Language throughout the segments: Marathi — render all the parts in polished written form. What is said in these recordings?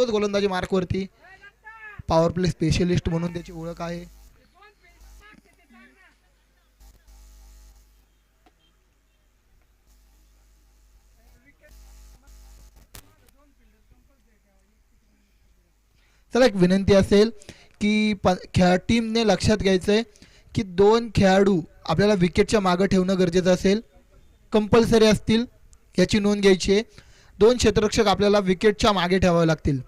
तोच गोलंदाजी मार्कवरती. पॉवर प्ले स्पेशलिस्ट म्हणून त्याची ओळख आहे. चला एक विनंती असेल की टीमने लक्षात घ्यायचंय की 2 खेळाडू आपल्याला विकेटच्या मागे ठेवणं गरजेचं असेल, कंपल्सरी असतील, याची नोंद घ्यायची आहे. 2 क्षेत्ररक्षक आपल्याला विकेटच्या मागे ठेवावे लागतील.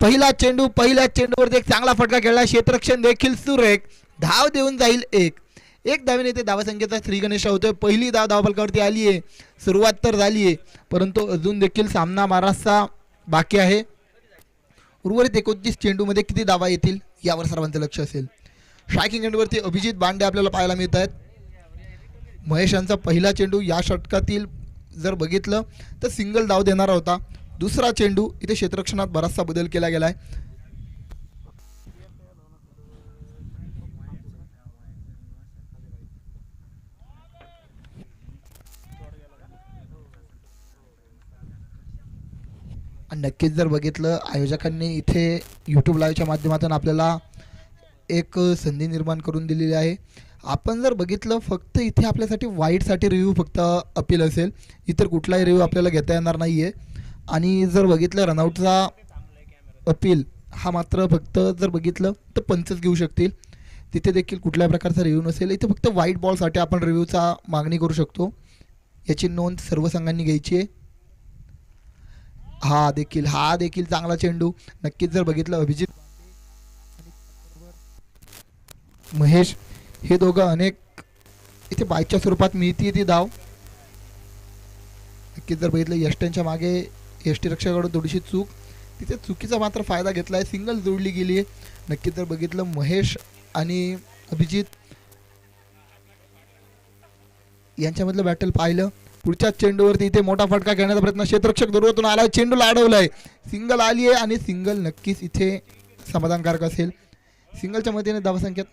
पहिल्या चेंडूवरती एक चांगला फटका खेळला, क्षेत्ररक्षण देखील सुरेख, धाव देऊन जाईल एक धावेने ते धावसंख्येचा श्रीगणेश होतोय. पहिली धाव धावफलकावरती आली आहे, सुरुवात तर झाली आहे, परंतु अजून देखील सामना बराचसा बाकी आहे. उर्वरित 29 चेंडूमध्ये किती धावा येतील यावर सर्वांचं लक्ष असेल. स्ट्रायकिंग एंडवरती अभिजित बांडे आपल्याला पाहायला मिळत आहेत. महेश यांचा पहिला चेंडू या षटकातील जर बघितलं तर सिंगल धाव देणारा होता. दुसरा चेंडू इथे क्षेत्ररक्षणात बराचसा बदल केला गेलाय. नक्कीच जर बघितलं आयोजकांनी इथे यूट्यूब लाईव्हच्या माध्यमातून आपल्याला एक संधी निर्माण करून दिलेली आहे. आपण जर बघितलं फक्त इथे आपल्यासाठी वाईटसाठी रिव्ह्यू फक्त अपील असेल, इतर कुठलाही रिव्ह्यू आपल्याला घेता येणार नाही आहे. आणि जर बघितलं रनआउटचा अपील हा मात्र फक्त जर बघितलं तर पंचच घेऊ शकतील, तिथे देखील कुठल्याही प्रकारचा रिव्ह्यू नसेल. इथे फक्त व्हाईट बॉलसाठी आपण रिव्ह्यूचा मागणी करू शकतो, याची नोंद सर्व संघांनी घ्यायची आहे. हा देखील चांगला चेंडू. नक्कीच जर बघितलं अभिजित महेश हे दोघं अनेक इथे बाईकच्या स्वरूपात मिळते ती धाव. नक्कीच जर बघितलं यष्टींच्या मागे यष्टी रक्षकाकडून थोडीशी चूक, तिथे चुकीचा मात्र फायदा घेतला आहे, सिंगल जोडली गेली आहे. नक्कीच जर बघितलं महेश आणि अभिजित यांच्यामधलं बॅटल पाहिलं. पुढच्या चेंडूवरती इथे मोठा फटका घेण्याचा प्रयत्न, क्षेत्ररक्षक दूरवरून आलाय, चेंडूला अडवलाय, सिंगल आली आहे आणि सिंगल नक्कीच इथे समाधानकारक असेल. सिंगलच्या मदतीने धावसंख्येत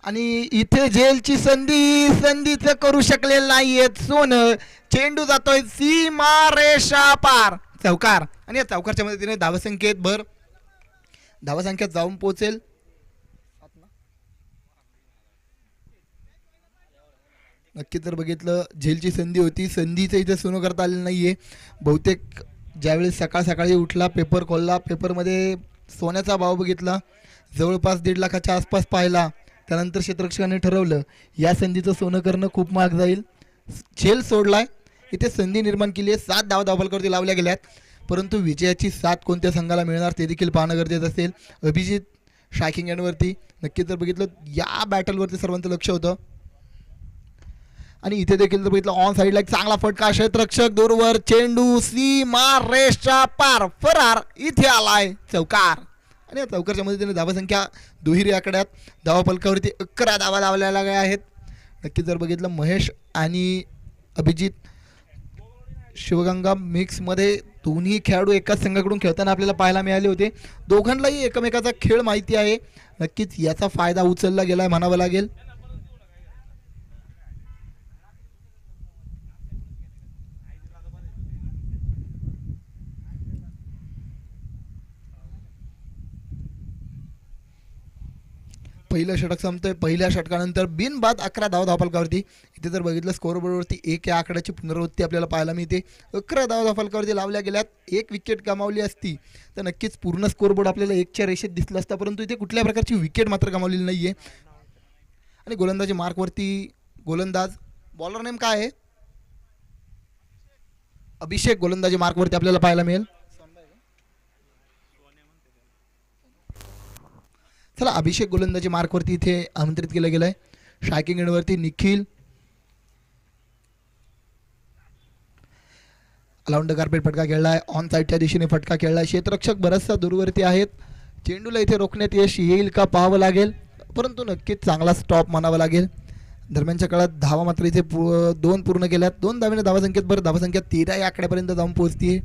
आणि इथे जेलची संधीच करू शकलेलं नाहीयेत सोनं. चेंडू जातोय सीमा रेषा पार, चौकार. आणि या चौकारच्या मदतीने धावसंख्येत जाऊन पोहोचेल. नक्कीच जर बघितलं झेलची संधी होती, संधीचं इथे सोनं करता आलेलं नाहीये. बहुतेक ज्यावेळेस सकाळी उठला, पेपर खोलला, पेपरमध्ये सोन्याचा भाव बघितला, जवळपास 1.5 लाखाच्या आसपास पाहिला. त्यानंतर क्षेत्ररक्षकाने ठरवलं या संधीचं सोनं करणं खूप महाग जाईल. झेल सोडलाय, इथे संधी निर्माण केली आहे. 7 धावा धावफलकावरती लावल्या गेल्यात, परंतु विजयाची 7 कोणत्या संघाला मिळणार ते देखील पाहणं गरजेचं असेल. अभिजित स्ट्रायकिंग एंडवरती नक्कीच जर बघितलं या बॅटलवरती सर्वांचं लक्ष होतं. आणि इथे देखील जर बघितलं ऑन साईडला एक चांगला फटका, क्षेत्ररक्षक दूरवर, चेंडू सीमा रेषा पार, फरार, इथे आलाय चौकार. आणि या चौकारच्या मदतीने धावसंख्या दुहेरी आकड्यात धावफलकावरती 11 धावा लावलेल्या आहेत. नक्कीच जर बघितलं महेश आणि अभिजित शिवगंगा मिक्समध्ये दोन्ही खेळाडू एकाच संघाकडून खेळताना आपल्याला पाहायला मिळाले होते. दोघांनाही एकमेकाचा खेळ माहिती आहे. नक्कीच याचा फायदा उचलला गेलाय म्हणावं लागेल. पहिलं षटक संपतंय. पहिल्या षटकानंतर बिनबाद 11 धावा धावफलकावरती. इथे जर बघितलं स्कोरबोर्डवरती 1 या आकड्याची पुनरावृत्ती आपल्याला पाहायला मिळते. 11 धावा धावफलकावरती लावल्या गेल्यात. 1 विकेट गमावली असती तर नक्कीच पूर्ण स्कोरबोर्ड आपल्याला 1च्या रेषेत दिसला असता, परंतु इथे कुठल्या प्रकारची विकेट मात्र गमावलेली नाहीये. आणि गोलंदाजी मार्कवरती गोलंदाज, बॉलर नेम काय आहे? अभिषेक गोलंदाजी मार्कवरती आपल्याला पाहायला मिळेल. चला अभिषेक गोलंदाजी मार्कवरती इथे आमंत्रित केलं गेलंय. स्ट्रायकिंग एंडवरती निखिल, अलाउंड कार्पेट फटका खेळलाय, ऑन साईडच्या दिशेने फटका खेळलाय. क्षेत्ररक्षक बराचसा दूरवरती आहेत. चेंडूला इथे रोखण्यात यश येईल का पाहावं लागेल, परंतु नक्कीच चांगला स्टॉप म्हणावा लागेल. दरम्यानच्या काळात धावा मात्र इथे 2 पूर्ण केल्यात. 2 धावेने धावसंख्येत भर धावसंख्या 13 या आकड्यापर्यंत जाऊन पोहोचते.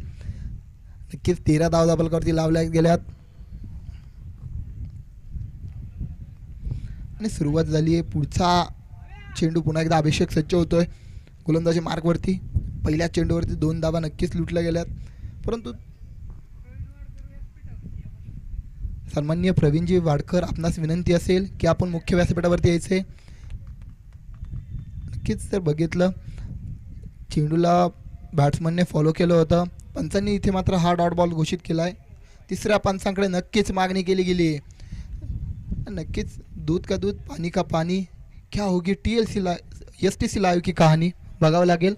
नक्कीच 13 धाव दाबलकावरती लावल्या गेल्यात आणि सुरुवात झाली आहे. पुढचा चेंडू पुन्हा एकदा अभिषेक सज्ज होतोय गोलंदाजी मार्कवरती. पहिल्या चेंडूवरती 2 धावा नक्कीच लुटल्या गेल्यात, परंतु सन्माननीय प्रवीणजी वाडकर आपणास विनंती असेल की आपण मुख्य व्यासपीठावरती यायचे. नक्कीच जर बघितलं चेंडूला बॅट्समनने फॉलो केलं होतं, पंचांनी इथे मात्र हा डॉट बॉल घोषित केला आहे. तिसऱ्या पंचांकडे नक्कीच मागणी केली गेली आहे. नक्कीच दूध का दूध पाणी का पाणी, क्या होगी TLC STC लाईव्ह की कहाणी बघावं लागेल.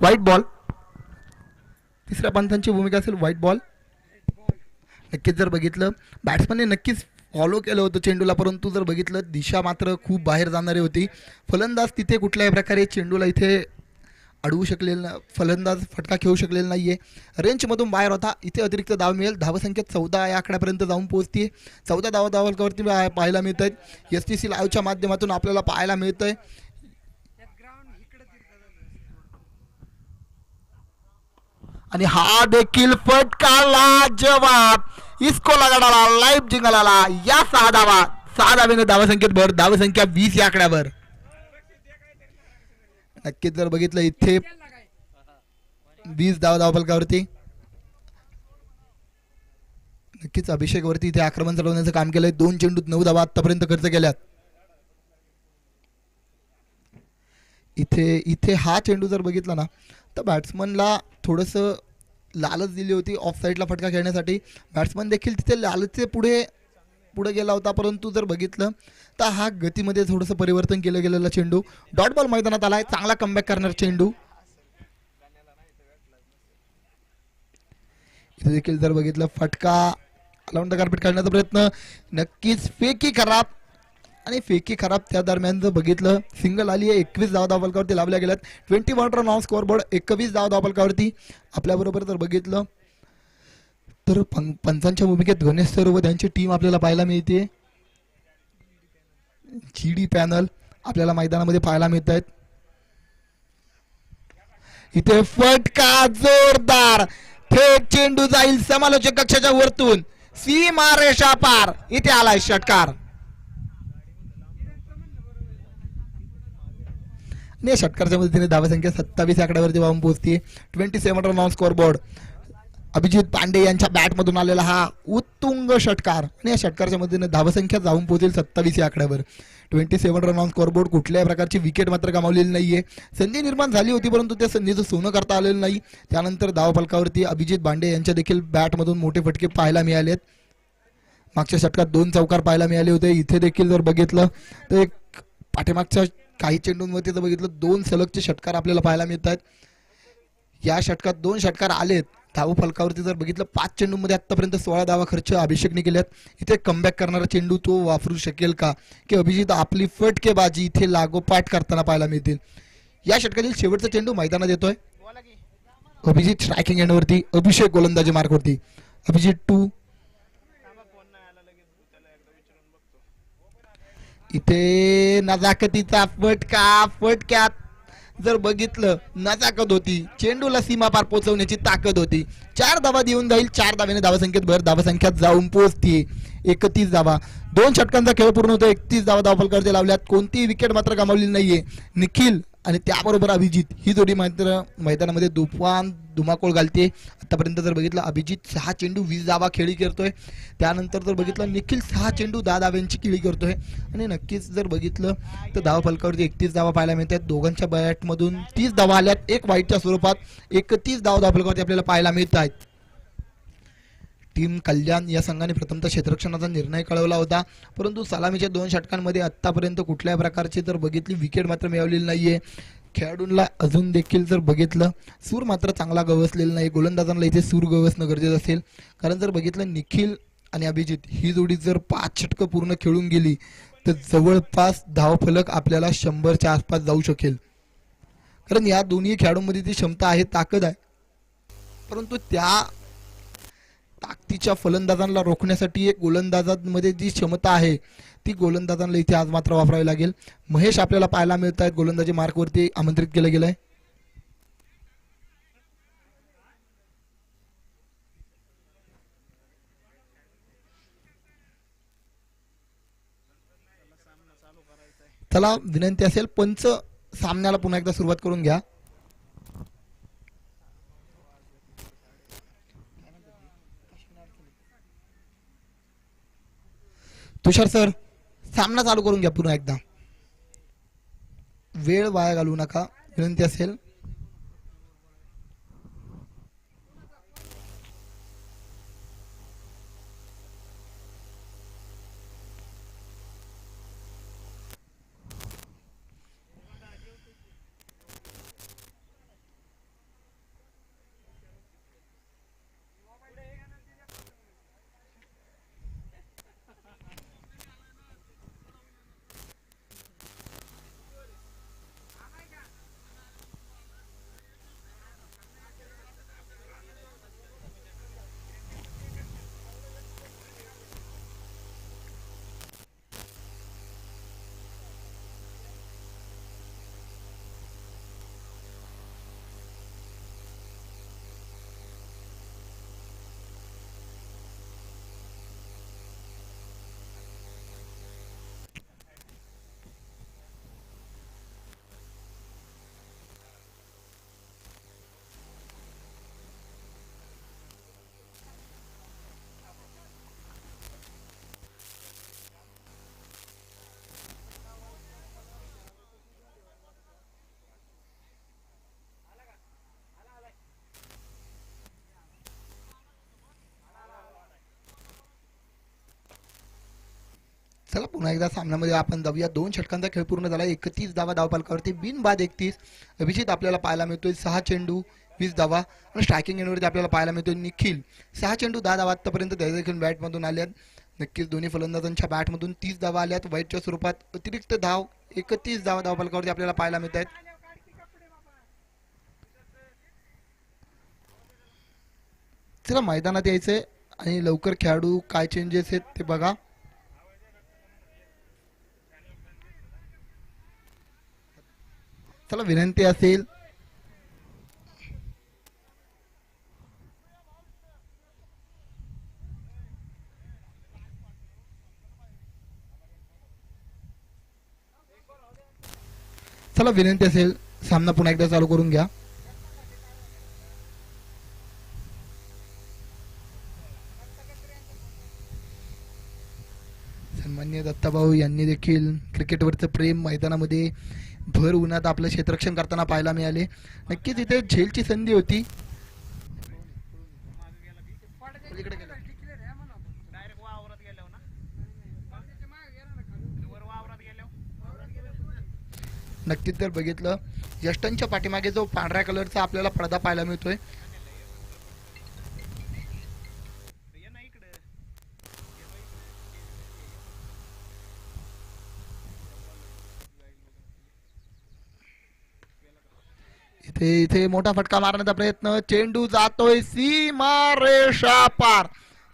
व्हाईट बॉल, तिसऱ्या पंचांची भूमिका असेल व्हाईट बॉल. नक्कीच जर बघितलं बॅट्समनने नक्कीच फॉलो केलं होतं चेंडूला, परंतु जर बघितलं दिशा मात्र खूप बाहेर जाणारी होती. फलंदाज तिथे कुठल्याही प्रकारे चेंडूला इथे अडवू शकलेला, फलंदाज फटका खेळू शकलेला नाही आहे. रेंजमधून बाहेर होता. इथे अतिरिक्त धाव मिळेल. धावसंख्येत 14 या आकड्यापर्यंत जाऊन पोहोचते. 14 धावा धावलकावरती पाहायला मिळत आहेत. STC लाईव्हच्या माध्यमातून आपल्याला पाहायला मिळत आहे. आणि हा देखील फटका लाजवाब इसको लगाडाला लाईव्ह जिंगलाला या 6 धावा. 6 धावेने धावसंख्येत भर, धावसंख्या 20 या आकड्यावर. नक्कीच जर बघितलं इथे 20 धावा धावफलकावरती. नक्कीच अभिषेक वरती इथे आक्रमण चढवण्याचं काम केलंय. 2 चेंडूत 9 धावा आतापर्यंत खर्च केल्यात. इथे हा चेंडू जर बघितला ना तर बॅट्समनला थोडंसं लालच दिली होती ऑफ साईडला फटका खेळण्यासाठी. बॅट्समन देखील तिथे लालचे पुढे गेला होता, परंतु जर बघितलं तर हा गतीमध्ये थोडंसं परिवर्तन केलं गेलेला चेंडू डॉट बॉल मैदानात आलाय. चांगला कमबॅक करणार चेंडू. इथे देखील जर बघितलं फटका अलाउंड द कार्पेट काढण्याचा प्रयत्न, नक्कीच फेकी खराब आणि फेकी खराब. त्या दरम्यान जर बघितलं सिंगल आली आहे. 21 धाव धावफलकावरती लावल्या गेल्यात. 21 रन ऑन स्कोअरबोर्ड. 21 धाव धावफलकावरती. आपल्याबरोबर जर बघितलं तर पंचांच्या भूमिकेत गणेश सर व त्यांची टीम आपल्याला पाहायला मिळते. GD पॅनल आपल्याला मैदानामध्ये पाहायला मिळत आहेत. इथे फटका जोरदार, थेट चेंडू जाईल समालोचक कक्षाच्या वरतून सीमा रेषा पार. इथे आलाय षटकार. आणि षटकारच्या मदतीने धावसंख्या 27 आकड्यावरती वाहून पोहोचते. 27 रन ऑन स्कोअरबोर्ड. अभिजित पांडे यांच्या बॅटमधून आलेला हा उत्तुंग षटकार आणि या षटकारच्या मदतीने धावसंख्या जाऊन पोहोचेल 27 या आकड्यावर. 27 रन ऑन स्कोअरबोर्ड. कुठल्याही प्रकारची विकेट मात्र गमावलेली नाहीये. संधी निर्माण झाली होती, परंतु त्या संधीचं सोनं करता आलेलं नाही. त्यानंतर धावफलकावरती अभिजित पांडे यांच्या देखील बॅटमधून मोठे फटके पाहायला मिळालेत. मागच्या षटकात 2 चौकार पाहायला मिळाले होते. इथे देखील जर बघितलं तर एक पाठीमागच्या काही चेंडूंवरती जर बघितलं 2 सलगचे षटकार आपल्याला पाहायला मिळत आहेत. या षटकात 2 षटकार आलेत. धाव फलकावरती जर बघितलं 5 चेंडूंमध्ये आतापर्यंत 16 धावा खर्च अभिषेकने केल्यात. इथे कमबॅक करणारा चेंडू तो वापरू शकेल का, की अभिजित आपली फटकेबाजी इथे लागोपाठ करताना पाहायला मिळतील. या षटकातील शेवटचा चेंडू मैदानात येतोय. अभिजित स्ट्रायकिंग एंडवरती, अभिषेक गोलंदाजी मार्कवरती. अभिजित 2. इथे नजाकतीचा फटक्यात जर बघितलं नजाकत होती. चेंडूला सीमा पार पोहोचवण्याची ताकद होती. 4 धावा देऊन जाईल. 4 धावेने धावसंख्येत भर, धावसंख्यात जाऊन पोहोचते 31 धावा. 2 षटकांचा खेळ पूर्ण होतो. 31 धावा धावफलकावरती लावल्यात. कोणतीही विकेट मात्र गमावलेली नाहीये. निखिल आणि त्याबरोबर अभिजित ही जोडी मात्र मैदानामध्ये तुफान धुमाकूळ घालते. आतापर्यंत जर बघितलं अभिजित 6 चेंडू 20 धावा खेळी करतोय. त्यानंतर जर बघितलं निखिल 6 चेंडू 10 धाव्यांची खेळी करतोय. आणि नक्कीच जर बघितलं तर धावा फलकावरती 31 धावा पाहायला मिळतात. दोघांच्या बॅटमधून 30 धावा आल्यात. एक वाईटच्या स्वरूपात 31 धावा फलकावरती आपल्याला पाहायला मिळत आहेत. टीम कल्याण या संघाने प्रथमतः क्षेत्ररक्षणाचा निर्णय कळवला होता, परंतु सलामीच्या 2 षटकांमध्ये आत्तापर्यंत कुठल्याही प्रकारची जर बघितली विकेट मात्र मिळवलेली नाहीये. खेळाडूंना अजून देखील जर बघितलं सूर मात्र चांगला गवसलेला नाही. गोलंदाजांना इथे सूर गवसणं गरजेचं असेल, कारण जर बघितलं निखिल आणि अभिजित ही जोडी जर 5 षटकं पूर्ण खेळून गेली तर जवळपास धावफलक आपल्याला 100च्या आसपास जाऊ शकेल, कारण या दोन्ही खेळाडूंमध्ये ती क्षमता आहे, ताकद आहे. परंतु त्या ताकदीच्या फलंदाजांना रोखण्यासाठी एक गोलंदाजांमध्ये जी क्षमता आहे ती गोलंदाजांना इथे आज मात्र वापरावी लागेल. महेश आपल्याला पाहायला मिळत आहेत, गोलंदाजी मार्कवरती आमंत्रित केलं गेलंय. चला विनंती असेल पंच सामन्याला पुन्हा एकदा सुरुवात करून घ्या. तुषार सर सामना चालू करून घ्या पुन्हा एकदा, वेळ वाया घालवू नका, विनंती असेल. चला पुन्हा एकदा सामन्यामध्ये आपण जाऊया. 2 षटकांचा खेळ पूर्ण झाला. 31 धावा धावफलकावरती, बिनबाद 31. अभिजित आपल्याला पाहायला मिळतोय 6 चेंडू 20 धावा, आणि स्ट्रायकिंग एंडवरती आपल्याला पाहायला मिळतोय निखिल 6 चेंडू 10 धावा आतापर्यंत त्याच्या देखील बॅटमधून आल्यात. नक्कीच दोन्ही फलंदाजांच्या बॅटमधून 30 धावा आल्यात. वाईटच्या स्वरूपात अतिरिक्त धाव 31 धावा धावफलकावरती आपल्याला पाहायला मिळत आहेत. चला मैदानात यायचंय आणि लवकर खेळाडू काय चेंजेस आहेत ते बघा. चला विनंती असेल सामना पुन्हा एकदा चालू करून घ्या. सन्माननीय दत्ताभाऊ यांनी देखील क्रिकेटवरचं प्रेम मैदानामध्ये भर उन्हात आपलं क्षेत्ररक्षण करताना पाहायला मिळाले. नक्कीच इथे झेलची संधी होती. नक्कीच जर बघितलं यष्टांच्या पाठीमागे जो पांढऱ्या कलरचा आपल्याला पडदा पाहायला मिळतोय, इथे मोठा फटका मारण्याचा प्रयत्न, चेंडू जातोय सीमारेषा पार,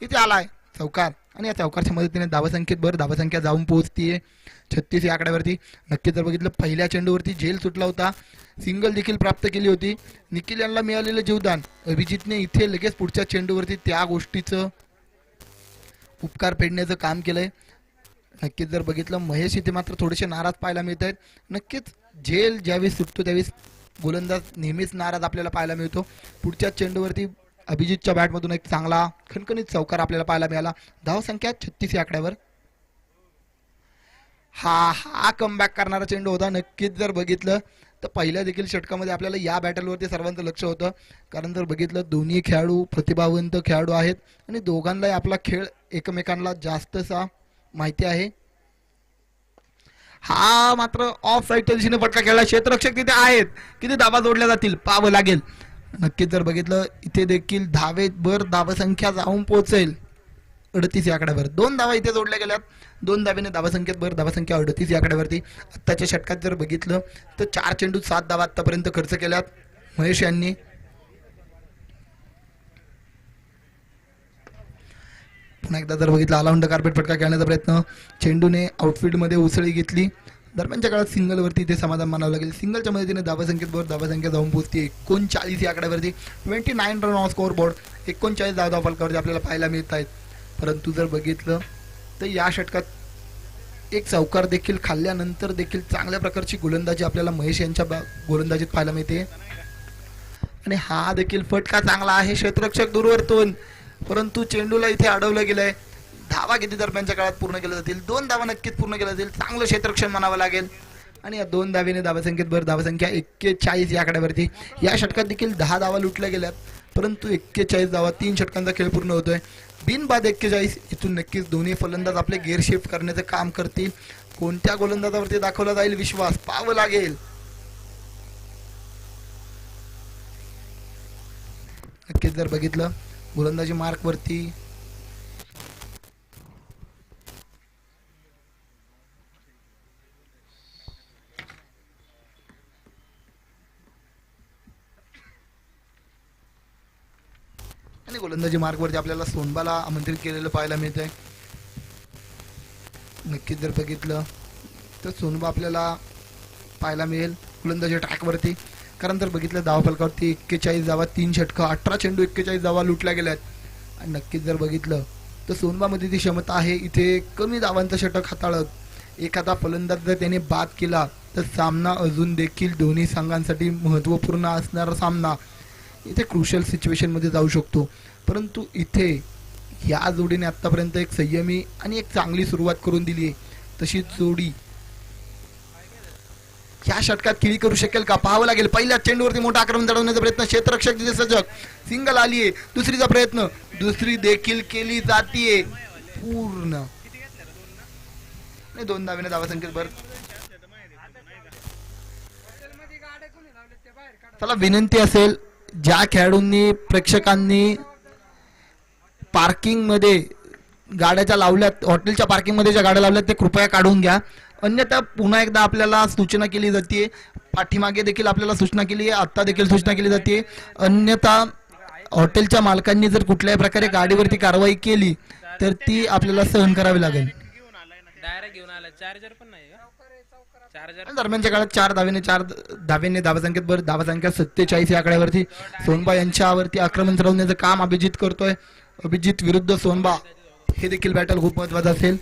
इथे आलाय चौकार, आणि या चौकारच्या मदतीने धावसंख्येत धावसंख्या जाऊन पोहोचतीये 36 या आकड्यावरती. नक्कीच जर बघितलं पहिल्या चेंडूवरती झेल सुटला होता, सिंगल देखील प्राप्त केली होती. निखिल यांना मिळालेलं जीवदान अभिजितने इथे लगेच पुढच्या चेंडूवरती त्या गोष्टीचं उपकार फेडण्याचं काम केलंय. नक्कीच जर बघितलं महेश इथे मात्र थोडेसे नाराज पाहायला मिळत आहेत. नक्कीच झेल ज्यावेळेस सुटतो त्यावेळेस गोलंदाज नेहमीच नाराज आपल्याला पाहायला मिळतो. पुढच्या चेंडूवरती अभिजितच्या बॅटमधून एक चांगला खणखणीत चौकार आपल्याला पाहायला मिळाला. धावसंख्या 36 या आकड्यावर. हा कमबॅक करणारा चेंडू होता. नक्कीच जर बघितलं तर पहिल्या देखील षटकामध्ये आपल्याला या बॅटलवरती सर्वांचं लक्ष होतं, कारण जर बघितलं दोन्ही खेळाडू प्रतिभावंत खेळाडू आहेत आणि दोघांनाही आपला खेळ एकमेकांना जास्तसा माहिती आहे. हा मात्र ऑफ साईडच्या दिशेने फटका खेळला, क्षेत्ररक्षक तिथे आहेत, किती धावा जोडल्या जातील पाहावं लागेल. नक्कीच जर बघितलं इथे देखील धावेभर धावसंख्या जाऊन पोहोचेल 38 या आकड्यावर. 2 धावा इथे जोडल्या गेल्यात, 2 धावेने धावसंख्येत भर, धावसंख्या 38 या आकड्यावरती. आत्ताच्या षटकात जर बघितलं तर 4 चेंडूत 7 धावा आतापर्यंत खर्च केल्यात महेश यांनी. पुन्हा एकदा जर बघितलं अलाउंड कार्पेट फटका खेळण्याचा प्रयत्न, चेंडूने आउटफील्डमध्ये उसळी घेतली. दरम्यानच्या काळात सिंगलवरती इथे समाधान मानावं लागेल. सिंगलच्या मदतीने धावसंख्येत भर, धावसंख्या जाऊन पोहोचते 39 या आकड्यावरती. 29 रन ऑन स्कोअर बोर्ड, 39 धावा फलकावरती आपल्याला पाहायला मिळत आहेत. परंतु जर बघितलं तर या षटकात एक चौकार देखील खाल्ल्यानंतर देखील चांगल्या प्रकारची गोलंदाजी आपल्याला महेश यांच्या गोलंदाजीत पाहायला मिळते. आणि हा देखील फटका चांगला आहे, क्षेत्ररक्षक दूरवरतून, परंतु चेंडूला इथे अडवलं गेलंय. धावा किती दरम्यानच्या काळात पूर्ण केल्या जातील? 2 धावा नक्कीच पूर्ण केल्या जातील. चांगलं क्षेत्ररक्षण म्हणावं लागेल. आणि या 2 धावेने धावसंख्येत भर, धावसंख्या 41 या आकड्यावरती. या षटकात देखील 10 धावा लुटल्या गेल्यात, परंतु 41 धावा, 3 षटकांचा खेळ पूर्ण होतोय. बिनबाद 41. इथून नक्कीच दोन्ही फलंदाज आपले गेअर शिफ्ट करण्याचं काम करतील. कोणत्या गोलंदाजावरती दाखवला जाईल विश्वास पाहावं लागेल. नक्कीच जर बघितलं गोलंदाजी मार्क वरती आणि गोलंदाजी मार्कवरती आपल्याला सोनबाला आमंत्रित केलेलं पाहायला मिळतंय. नक्कीच जर बघितलं तर सोनबा आपल्याला पाहायला मिळेल गोलंदाजी ट्रॅकवरती, कारण जर बघितलं धावा फलकावरती 41 धावा, 3 षटकं, 18 चेंडू, 41 धावा लुटल्या गेल्यात. आणि नक्कीच जर बघितलं तर सोनबामध्ये ती क्षमता आहे इथे कमी धावांचं षटक हाताळत एखादा फलंदाज जर त्याने बाद केला तर सामना अजून देखील दोन्ही संघांसाठी महत्त्वपूर्ण असणारा सामना इथे क्रुशियल सिच्युएशनमध्ये जाऊ शकतो. परंतु इथे या जोडीने आतापर्यंत एक संयमी आणि एक चांगली सुरुवात करून दिली आहे. तशी जोडी या षटकात खिळी करू शकेल का पाहावं लागेल. पहिल्या चेंडूवरती मोठा आक्रमण चढवण्याचा प्रयत्न, क्षेत्ररक्षक तिथे सजग, सिंगल आलीये. दुसरीचा प्रयत्न, दुसरी देखील केली जातीये पूर्ण. 2 धावेने धावसंख्येत भर. चला विनंती असेल ज्या खेळाडूंनी प्रेक्षकांनी पार्किंग मध्ये गाड्याच्या लावल्यात, हॉटेलच्या पार्किंग मध्ये ज्या गाड्या लावल्यात ते कृपया काढून घ्या. अन्यथा पुन्हा एकदा आपल्याला सूचना केली जाते, पाठीमागे देखील आपल्याला सूचना केली आहे, आता देखील सूचना केली जाते. अन्यथा हॉटेलच्या मालकांनी जर कुठल्याही प्रकारे गाडीवरती कारवाई केली तर ती आपल्याला सहन करावी लागेल. दरम्यानच्या काळात 4 धावेने धावसंख्येत भर, धावसंख्या 47 या आकड्यावरती. सोनबा यांच्यावरती आक्रमण चढवण्याचं काम अभिजित करतोय. अभिजित विरुद्ध सोनबा हे देखील बॅटल खूप महत्वाचं असेल.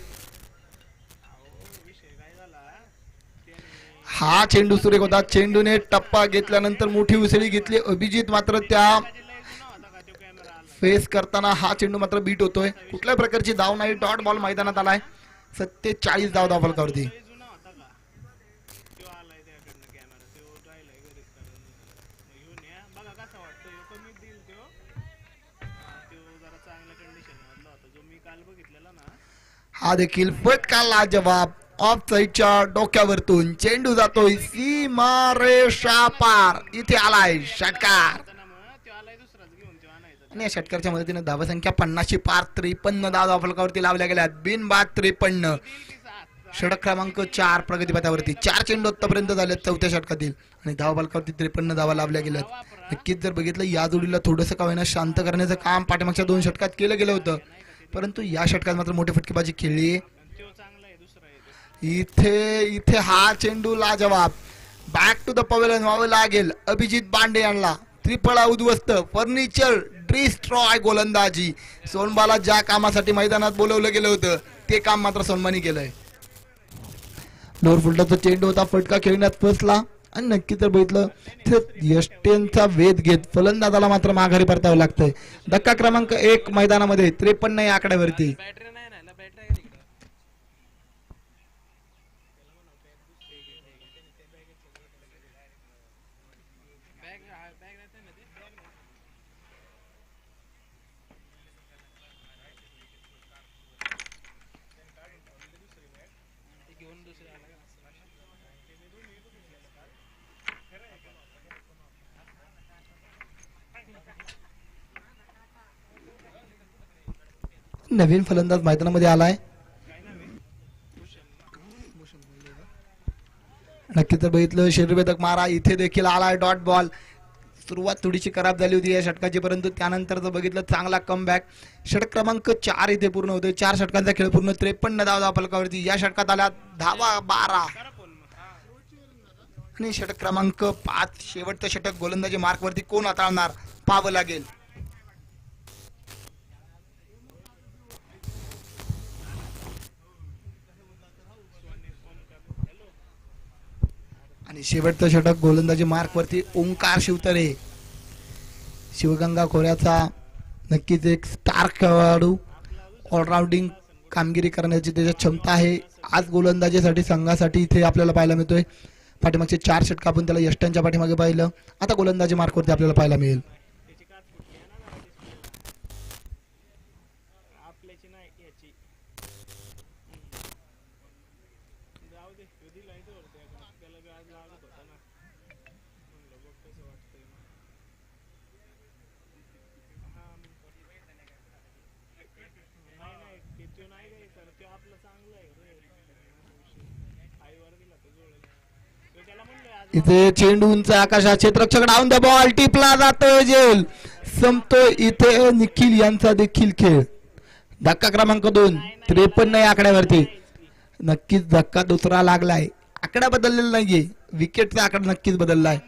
हा चेंडू सुरेख होता, चेंडूने टप्पा घेतल्यानंतर मोठी उसळी घेतली. अभिजित मात्र त्या फेस करताना हा चेंडू मात्र बीट होतोय. कुठल्याही प्रकारची धाव नाही, डॉट बॉल मैदानात आलाय. 47 धाव फलकावरती. हा देखील फटका लाजवाब, ऑफ साईडच्या डोक्यावरतून चेंडू जातोय सीमारेषा पार. इथे आलाय षटकार आणि या षटकारच्या मदतीने धावसंख्या 50 पार, 53 धावा फलकावरती लावल्या गेल्या. बिनबाद 53. षटक क्रमांक 4 प्रगतीपथावरती. 4 चेंडू आतापर्यंत झाले चौथ्या षटकातील आणि धावा फलकावरती 53 धावा लावल्या गेल्यात. नक्कीच जर बघितलं या जोडीला थोडंसं का होईना शांत करण्याचं काम पाठीमागच्या 2 षटकात केलं गेलं होतं, परंतु या षटकात मात्र मोठी फटकेबाजी खेळली. इथे हा चेंडू लाजवाब, बॅक टू द पवेलियन व्हावं लागेल अभिजित बांडे यांना. त्रिफळा उद्ध्वस्त, फर्निचर डिस्ट्रॉय गोलंदाजी. सोनबाला ज्या कामासाठी मैदानात बोलवलं गेलं होतं ते काम मात्र सोनबानी केलंय. लोअर फुलटाचा चेंडू होता, फटका खेळण्यात फसला आणि नक्की तर बघितलं यष्टेंचा वेध घेत फलंदाजाला मात्र माघारी परतावं लागतंय. धक्का क्रमांक 1 मैदानामध्ये 53 या आकड्यावरती. नवीन फलंदाज मैदानामध्ये आलाय. नक्की तर बघितलं शरीरभेदक मारा इथे देखील आलाय डॉट बॉल. सुरुवात थोडीशी खराब झाली होती या षटकाची, परंतु त्यानंतर जर बघितलं चांगला कमबॅक. षटक क्रमांक 4 इथे पूर्ण होते. 4 षटकांचा खेळ पूर्ण. 53 धावा फलकावरती. या षटकात आल्या धावा 12 आणि षटक क्रमांक 5 शेवटचं षटक गोलंदाजी मार्क वरती कोण हाताळणार पाहावं लागेल. आणि शेवटचं षटक गोलंदाजी मार्क वरती ओंकार शिवतरे, शिवगंगा खोऱ्याचा नक्कीच एक स्टार खेळाडू. ऑलराऊंडिंग कामगिरी करण्याची त्याची क्षमता आहे. आज गोलंदाजीसाठी संघासाठी इथे आपल्याला पाहायला मिळतोय. पाठीमागचे 4 षटक आपण त्याला यष्ट्यांच्या पाठीमागे पाहिलं. आता गोलंदाजी मार्क वरती आपल्याला पाहायला मिळेल. इथे चेंडू उंच आकाशात, क्षेत्ररक्षक डाऊन द बॉल, टिपला जातो जेल, संपतो इथे निखिल यांचा देखील खेळ. धक्का क्रमांक 2, 53 या आकड्यावरती. नक्कीच धक्का दुसरा लागलाय. आकडा बदललेला नाहीये, विकेटचा आकडा नक्कीच बदललाय.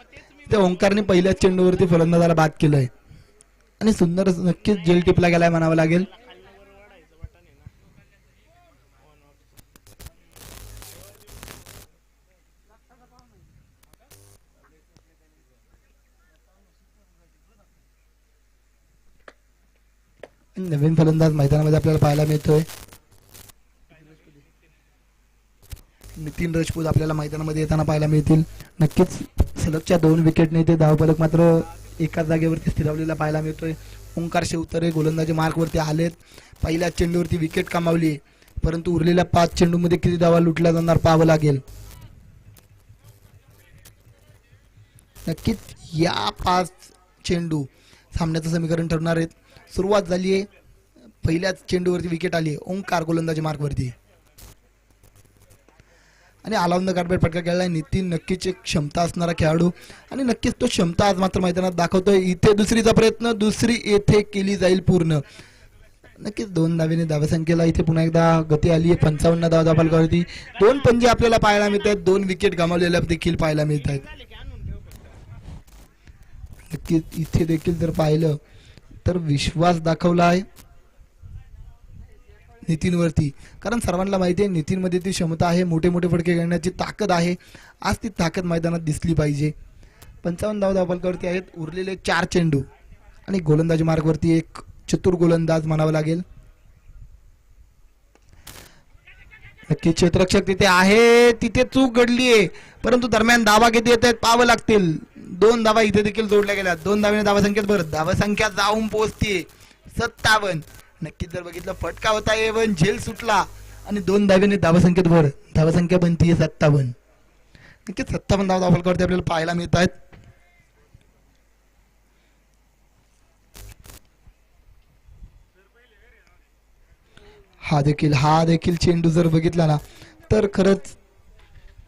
इथे ओंकारने पहिल्याच चेंडूवरती फलंदाजाला बाद केलंय आणि सुंदर नक्कीच जेल टिपला गेलाय म्हणावं लागेल. नवीन फलंदाज मैदानामध्ये आपल्याला पाहायला मिळतोय. नितीन राजपूत आपल्याला मैदानामध्ये येताना पाहायला मिळतील. नक्कीच सलगच्या 2 विकेटने ते धावफलक मात्र एकाच जागेवरती स्थिरावलेला पाहायला मिळतोय. ओंकार शिवतरे गोलंदाजी मार्कवरती आलेत. पहिल्या चेंडूवरती विकेट कमावली, परंतु उरलेल्या 5 चेंडूमध्ये किती धावा लुटल्या जाणार पाहावं लागेल. नक्कीच या 5 चेंडू सामन्याचं समीकरण ठरणार आहेत. सुरुवात झाली आहे. पहिल्याच चेंडूवरती विकेट आली. ओंकार गोलंदाजी मार्कवरती आणि ऑल द कार्पेट फटका खेळलाय. नितीन नक्कीच एक क्षमता असणारा खेळाडू आणि नक्कीच तो क्षमता आज मात्र मैदानात दाखवतोय. इथे दुसरीचा प्रयत्न, दुसरी येथे केली जाईल पूर्ण. नक्कीच 2 धावेने धावसंख्येला इथे पुन्हा एकदा गती आली आहे. 55 धावा फलकावरती. 2 पंजे आपल्याला पाहायला मिळत आहेत. 2 विकेट गमावलेल्या देखील पाहायला मिळत आहेत. नक्कीच इथे देखील जर पाहिलं तर विश्वास दाखवला आहे नितीन वरती, कारण सर्वांना माहिती आहे नितीन मध्ये ती क्षमता आहे. मोठे मोठे फटके घेण्याची ताकद आहे. आज ती ताकद मैदानात दिसली पाहिजे. 55 धावा फलकावरती आहेत. उरलेले 4 चेंडू आणि गोलंदाजी मार्गवरती एक चतुर गोलंदाज म्हणावं लागेल. नक्की क्षेत्ररक्षक तिथे आहे, तिथे चूक घडली आहे, परंतु दरम्यान धावा किती येत आहेत पाहावं लागतील. 2 धावा इथे देखील जोडल्या गेल्या. 2 धावेने धावसंख्येत भर धावसंख्या जाऊन पोहोचते 57. नक्कीच जर बघितलं फटका होता एवन, झेल सुटला आणि 2 धावेने धावसंख्येत भर धावसंख्या बनतीये 57. नक्कीच 57 धावा फलकावरती आपल्याला पाहायला मिळत आहेत. हा देखील चेंडू जर बघितला ना तर खरंच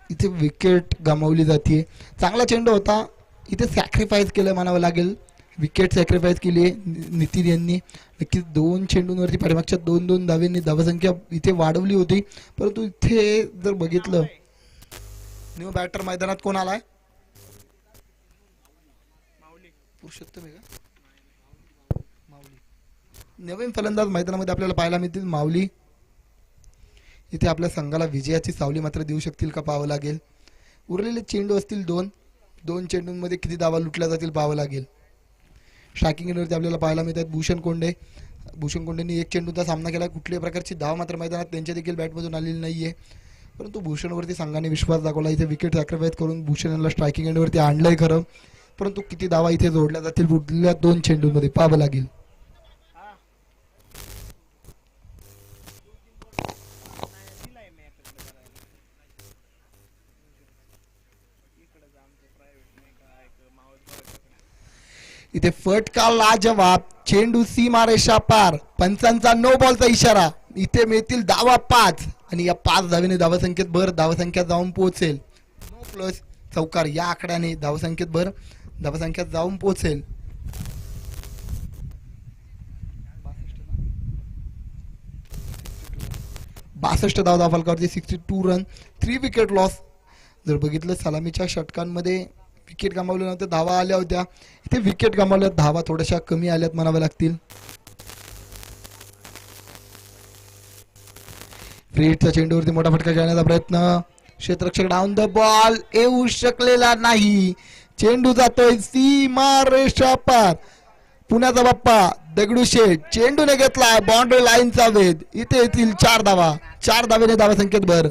इथे विकेट गमावली जाते. चांगला चेंडू होता, इथे सॅक्रिफाईस केलं म्हणावं लागेल. विकेट सॅक्रिफाईस केली आहे नितीन यांनी. नक्कीच 2 चेंडूंवरती पाठीमागच्या 2-2 धावेंनी धावसंख्या इथे वाढवली होती, परंतु इथे जर बघितलं न्यू बॅटर मैदानात कोण आलाय? पुरुषोत्तम आहे का? नवीन फलंदाज मैदानामध्ये आपल्याला पाहायला मिळतील माऊली. इथे आपल्या संघाला विजयाची सावली मात्र देऊ शकतील का पाहावं लागेल. उरलेले चेंडू असतील 2 चेंडूंमध्ये किती धावा लुटल्या जातील पाहावं लागेल. स्ट्रायकिंग एंडवरती आपल्याला पाहायला मिळतात भूषण कोंडेंनी 1 चेंडूचा सामना केला. कुठल्याही प्रकारची धाव मात्र मैदानात त्यांच्या देखील बॅटमधून आलेली नाहीये, परंतु भूषणवरती संघाने विश्वास दाखवला. इथे विकेट सॅक्रिफाईस करून भूषण यांना स्ट्रायकिंग एंडवरती आणलंय खरं, परंतु किती धावा इथे जोडल्या जातील पुढल्या 2 चेंडूंमध्ये पाहावं लागेल. इथे फटका लाजवाब चेंडू सीमारेषा पार. पंचांचा नो बॉलचा इशारा. इथे मिळतील धावा 5 आणि या 5 धावेने धावसंख्येत भर. धावसंख्या जाऊन पोहोचेल 9 प्लस चौकार या आकड्याने धावसंख्येत भर. धावसंख्या जाऊन पोहोचेल 62 धाव फलकावरती 62 रन 3 विकेट लॉस. जर बघितलं सलामीच्या षटकांमध्ये विकेट गमावले नव्हते, धावा आल्या होत्या. इथे विकेट गमावल्या, धावा थोड्याशा कमी आल्यात म्हणाव्या लागतील. फ्रीटचा चेंडूवरती मोठा फटका खेळण्याचा प्रयत्न. क्षेत्ररक्षक डाऊन द बॉल येऊ शकलेला नाही. चेंडू जातोय सीमारेषा पार. पुण्याचा बाप्पा दगडूशेठ चेंडूने घेतलाय बाउंड्री लाईनचा वेध. इथे येतील 4 धावा. 4 धावेने धावसंख्येत भर.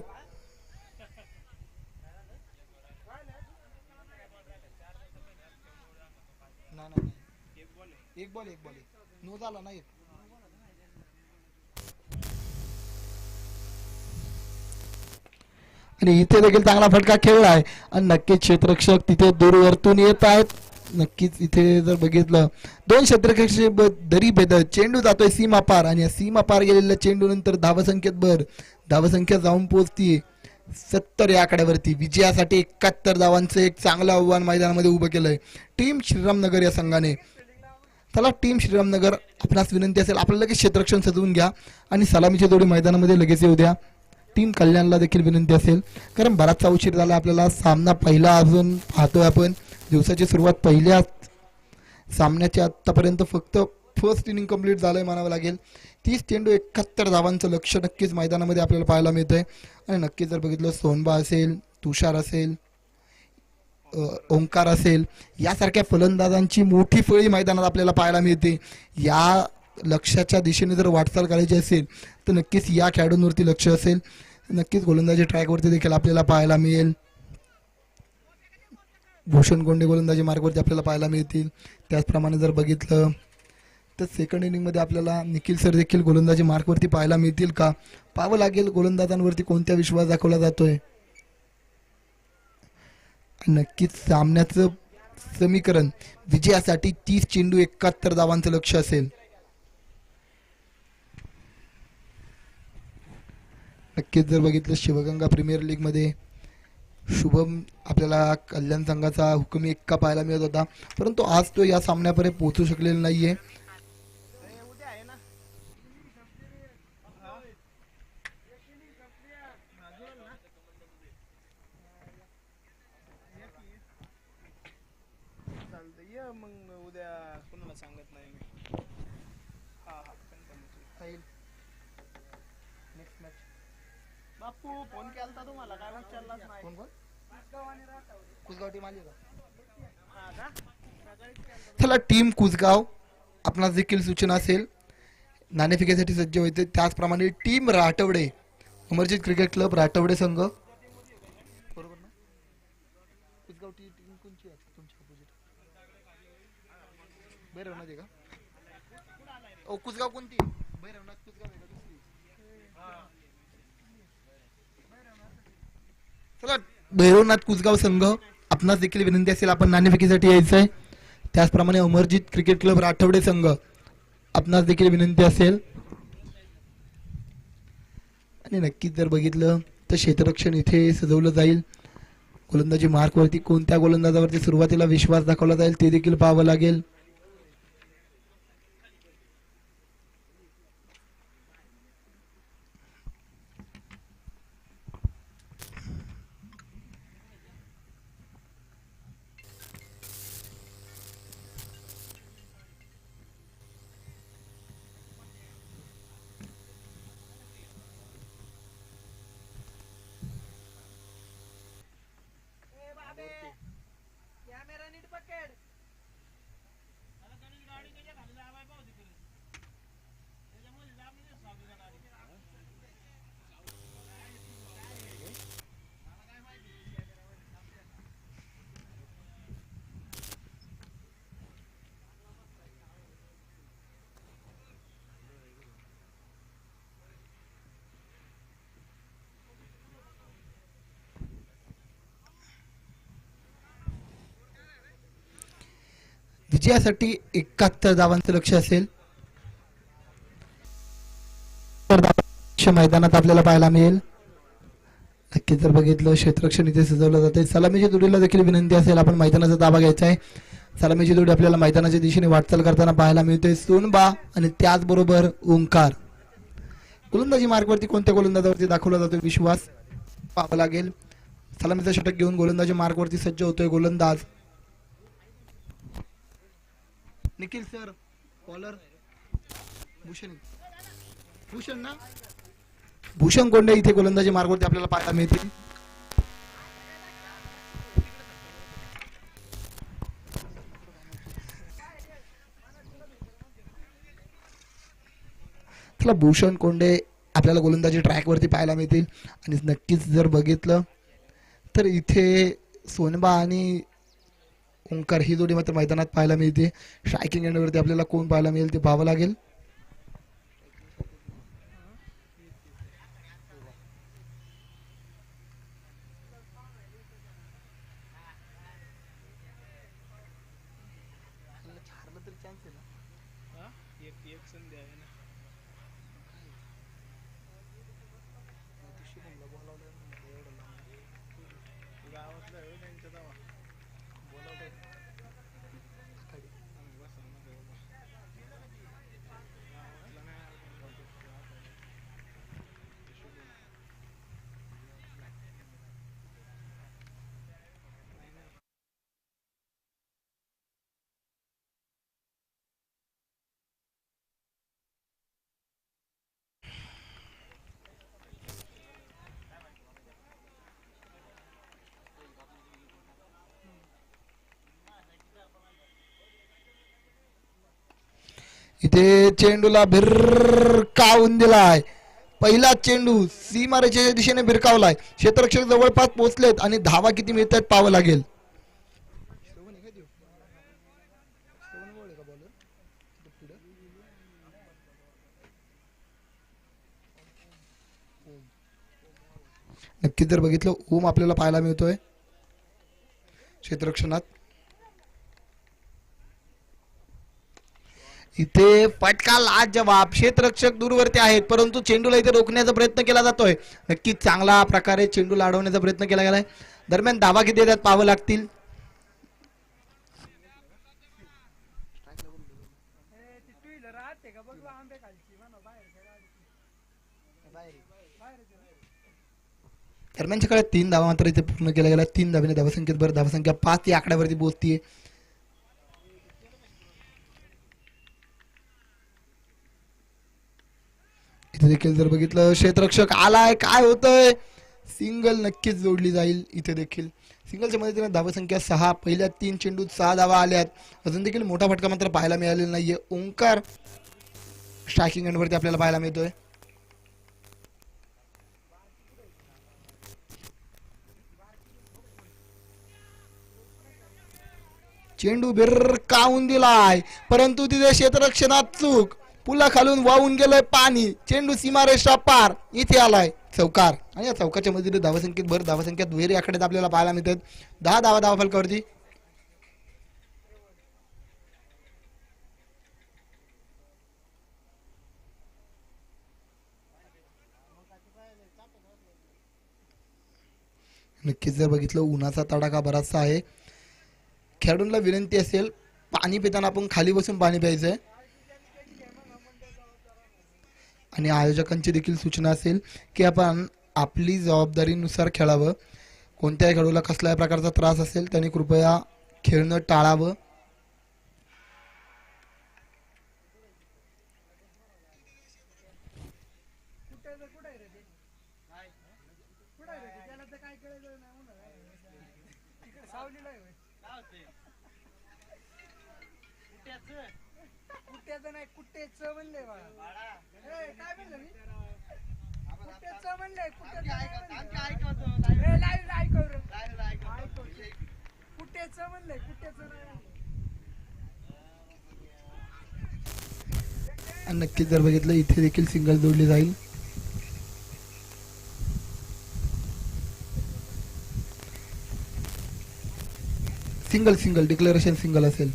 एक बॉल नो झाला नाही. आणि इथे देखील चांगला फटका खेळलाय आणि नक्कीच क्षेत्ररक्षक तिथे दूरवरतून येत आहेत. नक्कीच इथे जर बघितलं 2 क्षेत्ररक्षक दरी भेदत चेंडू जातोय सीमा पार आणि सीमा पार गेलेल्या चेंडू नंतर धावसंख्येत भर. धावसंख्या जाऊन पोहोचतीये 70 या आकड्यावरती. विजयासाठी 71 धावांचं एक चांगलं आव्हान मैदानामध्ये उभं केलंय टीम श्रीरामनगर या संघाने. चला टीम श्रीरामनगर, आपणास विनंती असेल आपल्याला लगेच क्षेत्ररक्षण सजवून घ्या आणि सलामीची जोडी मैदानामध्ये लगेच येऊ द्या. टीम कल्याणला देखील विनंती असेल, कारण बराचसा उशीर झाला. आपल्याला सामना पहिला अजून पाहतोय आपण. दिवसाची सुरुवात पहिल्या सामन्याची आतापर्यंत फक्त फर्स्ट इनिंग कंप्लीट झालंय म्हणावं लागेल. 30 चेंडू 71 धावांचं लक्ष नक्कीच मैदानामध्ये आपल्याला पाहायला मिळतंय. आणि नक्कीच जर बघितलं सोनबा असेल, तुषार असेल, ओंकार असेल, यासारख्या फलंदाजांची मोठी फळी मैदानात आपल्याला पाहायला मिळते. या लक्ष्याच्या दिशेने जर वाटचाल करायची असेल तर नक्कीच या खेळाडूंवरती लक्ष असेल. नक्कीच गोलंदाजी ट्रॅकवरती देखील आपल्याला पाहायला मिळेल. भूषण गोंडे गोलंदाजी मार्गवरती आपल्याला पाहायला मिळतील. त्याचप्रमाणे जर बघितलं तर सेकंड इनिंगमध्ये आपल्याला निखिल सर देखील गोलंदाजी मार्गवरती पाहायला मिळतील का, पाहावं लागेल. गोलंदाजांवरती कोणत्या विश्वास दाखवला जातोय. नक्कीच सामन्याचं समीकरण विजयासाठी 30 चेंडू 71 धावांचं लक्ष असेल. नक्कीच जर बघितलं शिवगंगा प्रीमियर लीग मध्ये शुभम आपल्याला कल्याण संघाचा हुकमी एक्का पाहायला मिळत होता, परंतु आज तो या सामन्यापर्यंत पोहोचू शकलेला नाहीये. फोन केलता तुम्हाला काय विचारलाच नाही. कुसगाव टीम आली का? चला टीम कुसगाव, आपणास देखील सूचना असेल नाणेफेकीसाठी सज्ज व्हायचे. त्याचप्रमाणे टीम राठवडे, अमरजीत क्रिकेट क्लब राठवडे संघ, बरोबर ना? कुसगाव टीम कोणची आहे तुमच्या अपोजिट? भैरवनाथ आहे का? ओ कुसगाव कोणती? भैरवनाथ कुसगाव आहे का दुसरी? चला भैरवनाथ कुसगाव संघ, आपणास देखील विनंती असेल आपण नाणेफेकीसाठी यायचं आहे. त्याचप्रमाणे अमरजीत क्रिकेट क्लब राठवडे संघ, आपणास देखील विनंती असेल. आणि नक्कीच जर बघितलं तर क्षेत्ररक्षण इथे सजवलं जाईल. गोलंदाजी मार्कवरती कोणत्या गोलंदाजावरती सुरुवातीला विश्वास दाखवला जाईल ते देखील पाहावं लागेल. विजयासाठी 71 धावांचं लक्ष असेल. तर धावांचं मैदानात आपल्याला पाहायला मिळेल. नक्की जर बघितलं क्षेत्ररक्षण इथे सजवलं जाते. सलामीच्या जोडीला देखील विनंती असेल, आपण मैदानाचा ताबा घ्यायचा आहे. सलामीची जोडी आपल्याला मैदानाच्या दिशेने वाटचाल करताना पाहायला मिळते. सोनबा आणि त्याचबरोबर ओंकार. गोलंदाजी मार्कवरती कोणत्या गोलंदाजावरती दाखवला जातो विश्वास पाहावा लागेल. सलामीचा षटक घेऊन गोलंदाजी मार्कवरती सज्ज होतोय गोलंदाज निखिल सर. बॉलर भूषण ना भूषण कोंडे इथे गोलंदाजी मार्गवरती आपल्याला पाहायला मिळतील. चला भूषण कोंडे आपल्याला गोलंदाजी ट्रॅक वरती पाहायला मिळतील. आणि नक्कीच जर बघितलं तर इथे सोनबा आणि ओंकार ही जोडी मात्र मैदानात पाहायला मिळते. स्ट्रायकिंग एंडवरती आपल्याला कोण पाहायला मिळेल ते पाहावं लागेल. इथे चेंडूला भिरकावून दिलाय. पहिला चेंडू सीमारेषेच्या दिशेने भिरकावलाय. क्षेत्ररक्षक जवळपास पोहोचलेत आणि धावा किती मिळतात पाहावं लागेल. नक्की जर बघितलं ओम आपल्याला पाहायला मिळतोय क्षेत्ररक्षणात. इथे फटका लाजवाब. क्षेत्ररक्षक दूरवरती आहेत परंतु चेंडूला इथे रोखण्याचा प्रयत्न केला जातोय. नक्कीच चांगला प्रकारे चेंडूला अडवण्याचा प्रयत्न केला गेलाय. दरम्यान धावा किती येतात पाहावं लागतील. दरम्यानच्या काळात 3 धावा मात्र इथे पूर्ण केल्या गेल्या. 3 धावेने धावसंख्येत भर धावसंख्या 5 या आकड्यावरती पोहोचतीये. इथे देखील जर बघितलं क्षेत्ररक्षक आलाय. काय होतंय. सिंगल नक्कीच जोडली जाईल. इथे देखील सिंगलच्या मदतीने धावसंख्या 6. पहिल्या 3 चेंडूत 6 धावा आल्यात. अजून देखील मोठा फटका मात्र पाहायला मिळालेला नाहीये. ओंकार स्ट्रायकिंग एंडवरती आपल्याला पाहायला मिळतोय. चेंडू भिरकावून दिलाय परंतु तिथे क्षेत्ररक्षणात चूक. पुला खालून वाहून गेलंय पाणी. चेंडू सीमारेषा पार इथे आलाय. चौकार. आणि या चौकाच्या मधील धावसंख्येत भर धावसंख्यात दुहेरी आकड्यात आपल्याला पाहायला मिळतात. 10 धावा धावा फलकावरती. नक्कीच जर बघितलं उन्हाचा तडाखा बराचसा आहे. खेळाडूंना विनंती असेल पाणी पिताना आपण खाली बसून पाणी प्यायचंय. आणि आयोजकांची देखील सूचना असेल की आपण आपली जबाबदारीनुसार खेळावं. कोणत्याही खेळाडूला कसल्याही प्रकारचा त्रास असेल त्याने कृपया खेळणं टाळावं. नक्कीच जर बघितलं इथे देखील सिंगल जोडली जाईल. सिंगल सिंगल डिक्लेरेशन सिंगल असेल.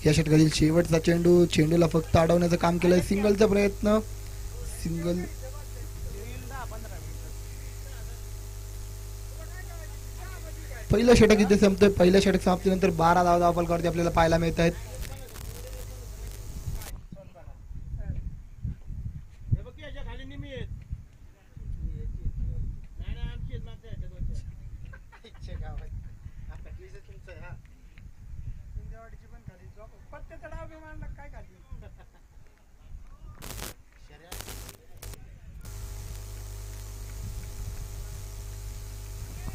या षटकातील शेवटचा चेंडू, चेंडूला फक्त अडवण्याचं काम केलंय. सिंगलचा प्रयत्न, सिंगल. पहिलं षटक इथे संपतोय. पहिल्या षटक समाप्तीनंतर 12 धावफलकावरती आपल्याला पाहायला मिळत आहेत.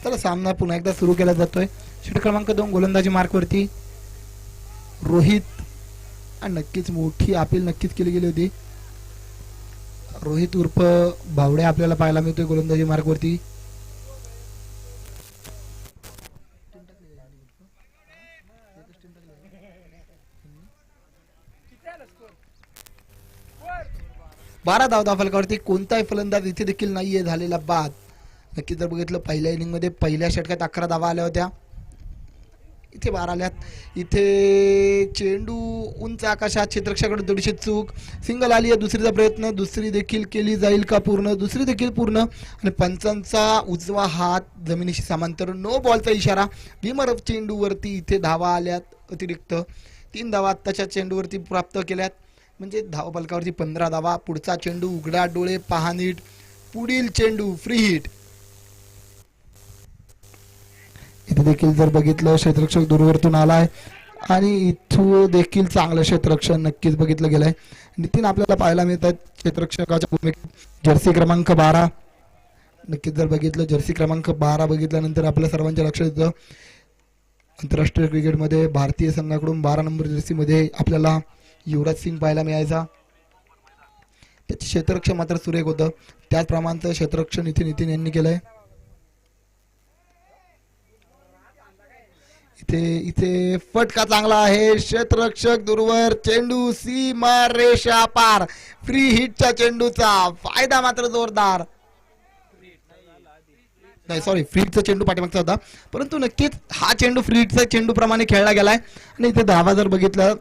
तर सामना पुन्हा एकदा सुरू केला जातोय. षटक क्रमांक 2 गोलंदाजी मार्कवरती रोहित. आणि नक्कीच मोठी अपील नक्कीच केली गेली होती. रोहित उर्फ भावडे आपल्याला पाहायला मिळतोय गोलंदाजी मार्कवरती. बारा धावफलकावरती कोणताही फलंदाज इथे देखील नाहीये झालेला बाद. नक्की जर बघितलं पहिल्या इनिंग मध्ये पहिल्या षटकात 11 धावा आल्या होत्या, इथे 12 आल्यात. इथे चेंडू उंच आकाशात, क्षेत्ररक्षकाकडे थोडीशी चूक. सिंगल आली आहे. दुसरीचा प्रयत्न, दुसरी देखील केली जाईल का पूर्ण? दुसरी देखील पूर्ण. आणि पंचांचा उजवा हात जमिनीशी समांतर, नो बॉलचा इशारा. विमर चेंडूवरती इथे धावा आल्यात अतिरिक्त. 3 धावा आत्ताच्या चेंडूवरती प्राप्त केल्यात. म्हणजे धावफलकावरती 15 धावा. पुढचा चेंडू, उघडा डोळे पहा नीट. पुढील चेंडू फ्री हिट. इथे देखील जर बघितलं क्षेत्ररक्षक दूरवरतून आलाय आणि इथून देखील चांगलं क्षेत्ररक्षण नक्कीच बघितलं गेलंय. नितीन आपल्याला पाहायला मिळतात क्षेत्ररक्षकाच्या भूमिकेत जर्सी क्रमांक 12. नक्कीच जर बघितलं जर्सी क्रमांक 12 बघितल्यानंतर आपल्या सर्वांच्या लक्षात येतं आंतरराष्ट्रीय क्रिकेटमध्ये भारतीय संघाकडून 12 नंबर जर्सी मध्ये आपल्याला युवराज सिंग पाहायला मिळायचा. त्याचे क्षेत्ररक्षण मात्र सुरेख होतं. त्याचप्रमाणेचं क्षेत्ररक्षण इथे नितीन यांनी केलंय. इथे फटका चांगला आहे. क्षेत्ररक्षक दूरवर, चेंडू सीमा रेषा पार. फ्री हिटच्या चेंडूचा फायदा मात्र जोरदार. नाही सॉरी, फ्री हिटचा चेंडू पाठीमागचा होता, परंतु नक्कीच हा चेंडू फ्री हिटचा चेंडू प्रमाणे खेळला गेलाय. आणि इथे धावा जर बघितलं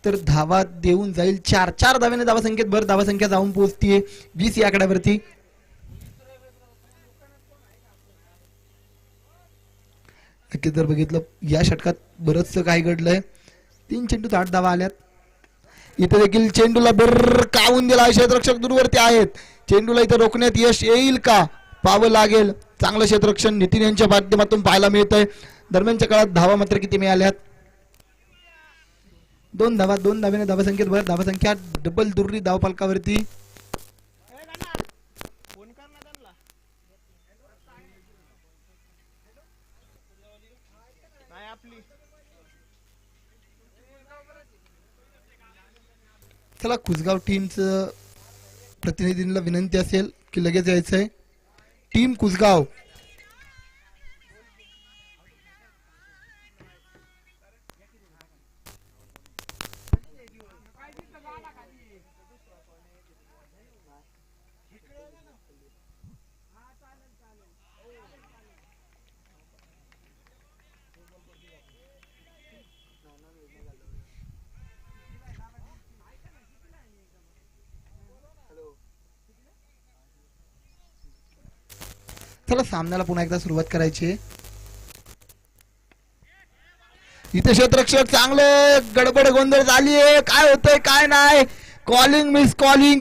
तर धावा देऊन जाईल 4 धाव्याने धावासंख्येत भर. धावासंख्या जाऊन पोहोचतीये 20 या आकड्यावरती. नक्कीच जर बघितलं या षटकात बरंचसं काही घडलंय. 3 चेंडूत 8 धावा आल्यात. इथे देखील चेंडूला बर कावून दिला. क्षेत्ररक्षक दूरवरती आहेत. चेंडूला इथे रोखण्यात यश येईल का? पाहावं लागेल. चांगलं क्षेत्ररक्षण नितीन यांच्या माध्यमातून पाहायला मिळतंय. दरम्यानच्या काळात धावा मात्र किती मिळाल्यात? 2 धावा. 2 धाव्याने धावासंख्येत भर. धावासंख्या डबल दुर्री धावफलकावरती. चला, कुसगाव टीमचं प्रतिनिधींना विनंती असेल की लगेच यायचंय. टीम कुसगाव. चला, सामन्याला पुन्हा एकदा सुरुवात करायची. इथे क्षेत्ररक्षक चांगलं गडबड गोंधळ झालीये. काय होतंय काय नाही. Calling miss calling.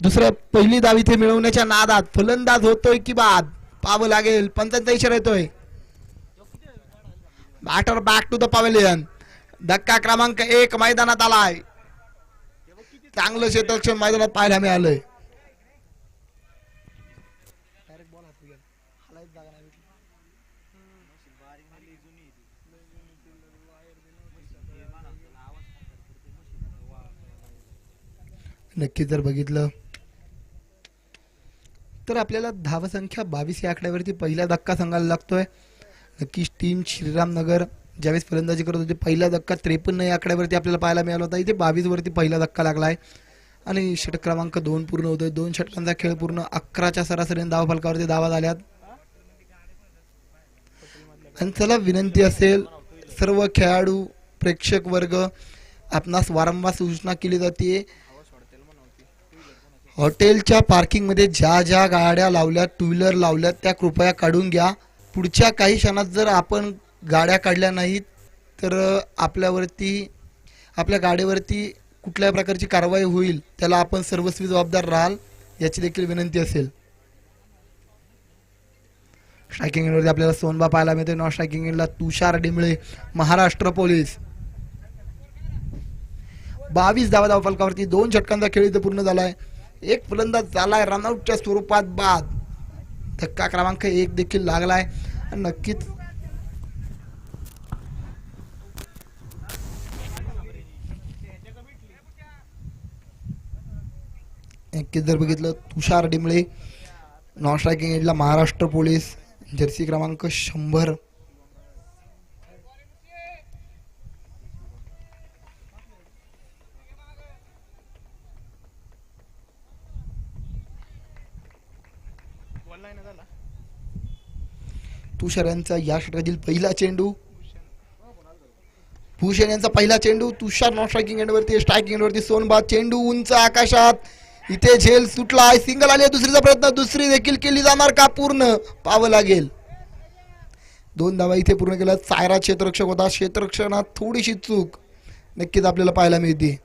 दुसरं पहिली धाव इथे मिळवण्याच्या नादात फलंदाज होतोय की बाद पाहावं लागेल. पंचांचा इशारा येतोय. Batter back to the pavilion. धक्का क्रमांक 1 मैदानात आलाय. चांगलं क्षेत्ररक्षण मैदानात पाहायला मिळालंय. नक्की जर बघितलं तर आपल्याला धावसंख्या 22 या आकड्यावरती पहिला धक्का सांगायला लागतोय. नक्कीच टीम श्रीरामनगर ज्यावेळेस फलंदाजी करत होती पहिला धक्का 53 या आकड्यावरती आपल्याला पाहायला मिळाला होता. इथे 22 वरती पहिला धक्का लागलाय आणि षटक क्रमांक 2 पूर्ण होतोय. 2 षटकांचा खेळ पूर्ण. 11च्या सरासरीने धावफलकावरती धावा झाल्यात. आणि चला, विनंती असेल सर्व खेळाडू प्रेक्षक वर्ग आपणास वारंवार सूचना केली जाते, हॉटेलच्या पार्किंगमध्ये ज्या ज्या गाड्या लावल्यात, टू व्हीलर लावल्यात, त्या कृपया काढून घ्या. पुढच्या काही क्षणात जर आपण गाड्या काढल्या नाहीत तर आपल्या गाडीवरती कुठल्या प्रकारची कारवाई होईल, त्याला आपण सर्वस्वी जबाबदार राहाल याची देखील विनंती असेल. स्ट्रायकिंग एंडवरती आपल्याला सोनबा पाहायला मिळते. नॉन स्ट्रायकिंग एंडला तुषार डिंबळे, महाराष्ट्र पोलीस. 22 धावा फलकावरती 2 षटकांचा खेळ इथे पूर्ण झालाय. एक फलंदाज झालाय रनआउटच्या स्वरूपात बाद. धक्का क्रमांक 1 देखील लागलाय. नक्कीच जर बघितलं तुषार डिंबळे नॉन स्ट्रायकिंग एंडला महाराष्ट्र पोलीस, जर्सी क्रमांक 100. तुषार यांचा या षटकातील पहिला चेंडू. भूषण यांचा पहिला चेंडू. तुषार नॉन स्ट्रायकिंग एंडवरती, स्ट्रायकिंग एंडवरती सोनबा. चेंडू उंच आकाशात. इथे झेल सुटलाय. सिंगल आली. दुसरीचा प्रयत्न, दुसरी देखील केली जाणार का? पूर्ण पाहावं लागेल. 2 धावा इथे पूर्ण केल्या. सायरा क्षेत्ररक्षक होता. क्षेत्ररक्षणात थोडीशी चूक नक्कीच आपल्याला पाहायला मिळते.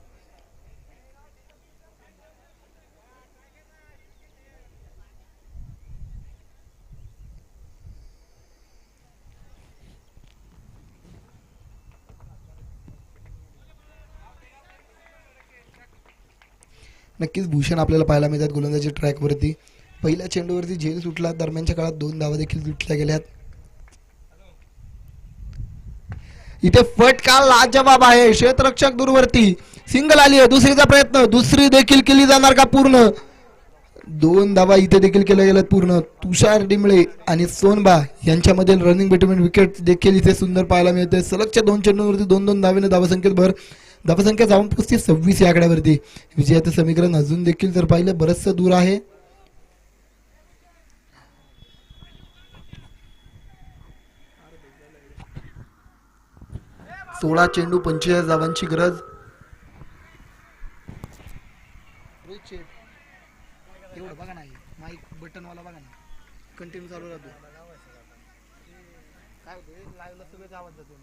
नक्कीच भूषण आपल्याला पाहायला मिळतात गोलंदाजी ट्रॅकवरती. पहिल्या चेंडूवरती झेल सुटला. दरम्यानच्या काळात 2 धावा देखील सुटल्या गेल्यात. इथे फटका लाजवाब आहे. क्षेत्ररक्षक दूरवरती. सिंगल आली आहे. दुसरीचा प्रयत्न, दुसरी देखील केली जाणार का? पूर्ण. 2 धावा इथे देखील केल्या गेल्यात पूर्ण. तुषार डिंबळे आणि सोनबा यांच्यामधील रनिंग बिटवीन विकेट देखील इथे सुंदर पाहायला मिळते. सलगच्या 2 चेंडूंवरती 2-2 धावेने धावसंख्येत भर. धावसंख्या जाऊन पोहोचते 26 या आकड्यावरती. विजयाचं समीकरण अजून देखील जर पाहिलं बरचसं दूर आहे. सोळा चेंडू 45 धावांची गरज. एवढं बघा नाही, माईक बटन वाला बघा ना, कंटिन्यू चालू राहतो. काय होतं लाईव्हला सगळं आवाज जातो.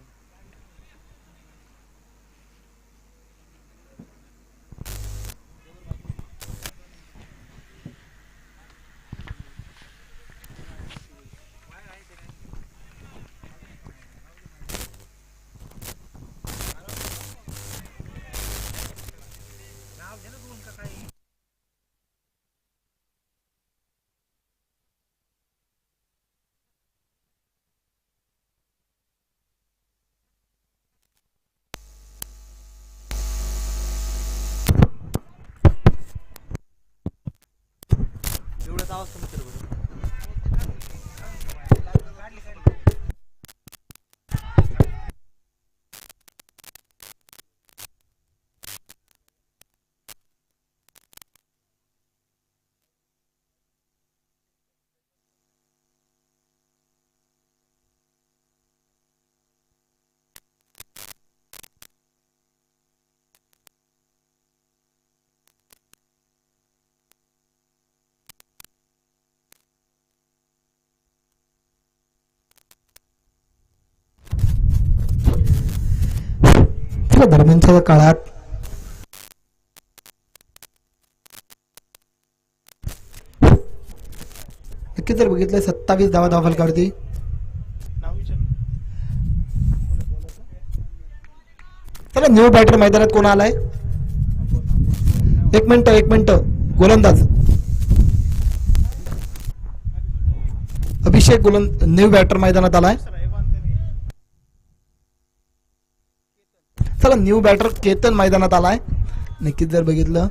दरम्यानच्या काळात नक्की जर बघितलं 27 धावा फलकावरती. चला न्यू बॅटर मैदानात कोण आलाय? एक मिनिट गोलंदाज अभिषेक न्यू बॅटर मैदानात आलाय. चला न्यू बॅटर केतन मैदानात आलाय. नक्कीच जर बघितलं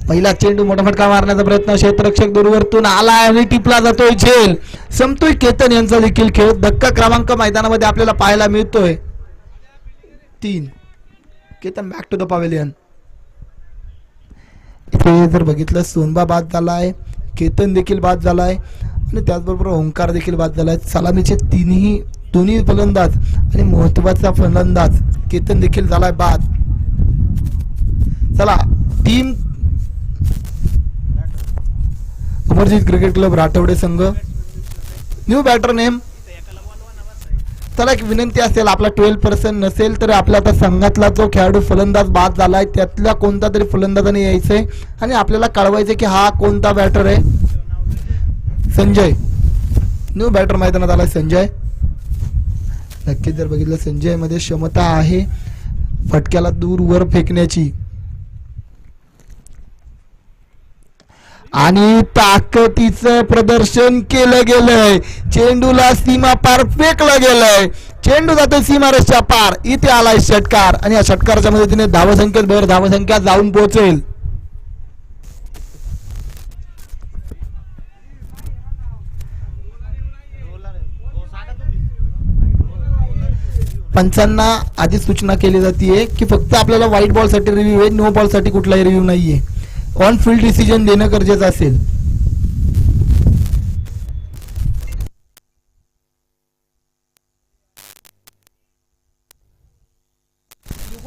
पहिला चेंडू मोठा फटका मारण्याचा प्रयत्न. क्षेत्ररक्षक दूरवरतून आलाय आणि टिपला जातोय झेल. संतोष केतन यांचा देखील खेळ. धक्का क्रमांक मैदानामध्ये आपल्याला पाहायला मिळतोय 3. Ketan back to the pavilion. इथे जर बघितलं सोनबा बाद झालाय, केतन देखील बाद झालाय आणि त्याचबरोबर ओंकार देखील बाद झाला आहे. सलामीचे दोन्ही फलंदाज आणि महत्वाचा फलंदाज केतन देखील झालाय बाद. चला टीम अमरजीत क्रिकेट क्लब राठवडे संघ न्यू बॅटर नेम. चला एक विनंती असेल, आपला 12% नसेल तर आपल्या आता संघातला जो खेळाडू फलंदाज बाद झालाय त्यातल्या कोणता तरी फलंदाजाने यायचंय आणि आपल्याला कळवायचंय की हा कोणता बॅटर आहे. संजय न्यू बॅटर मैदानात आलाय संजय. नक्कीच जर बघितलं संजय मध्ये क्षमता आहे फटक्याला दूर वर फेकण्याची आणि ताकदीचं प्रदर्शन केलं गेलंय. चेंडूला सीमा पार फेकलं गेलंय. चेंडू जातो सीमारेषच्या पार. इथे आलाय षटकार आणि या षटकाराच्या मदतीने धावसंख्येत भर धावसंख्या जाऊन पोहोचेल. पंचांना आधी सूचना केली जाते की फक्त आपल्याला व्हाईट बॉल साठी रिव्ह्यू आहे, नो बॉल साठी कुठलाही रिव्ह्यू नाहीये. ऑन फील्ड डिसिजन देणं गरजेचं असेल.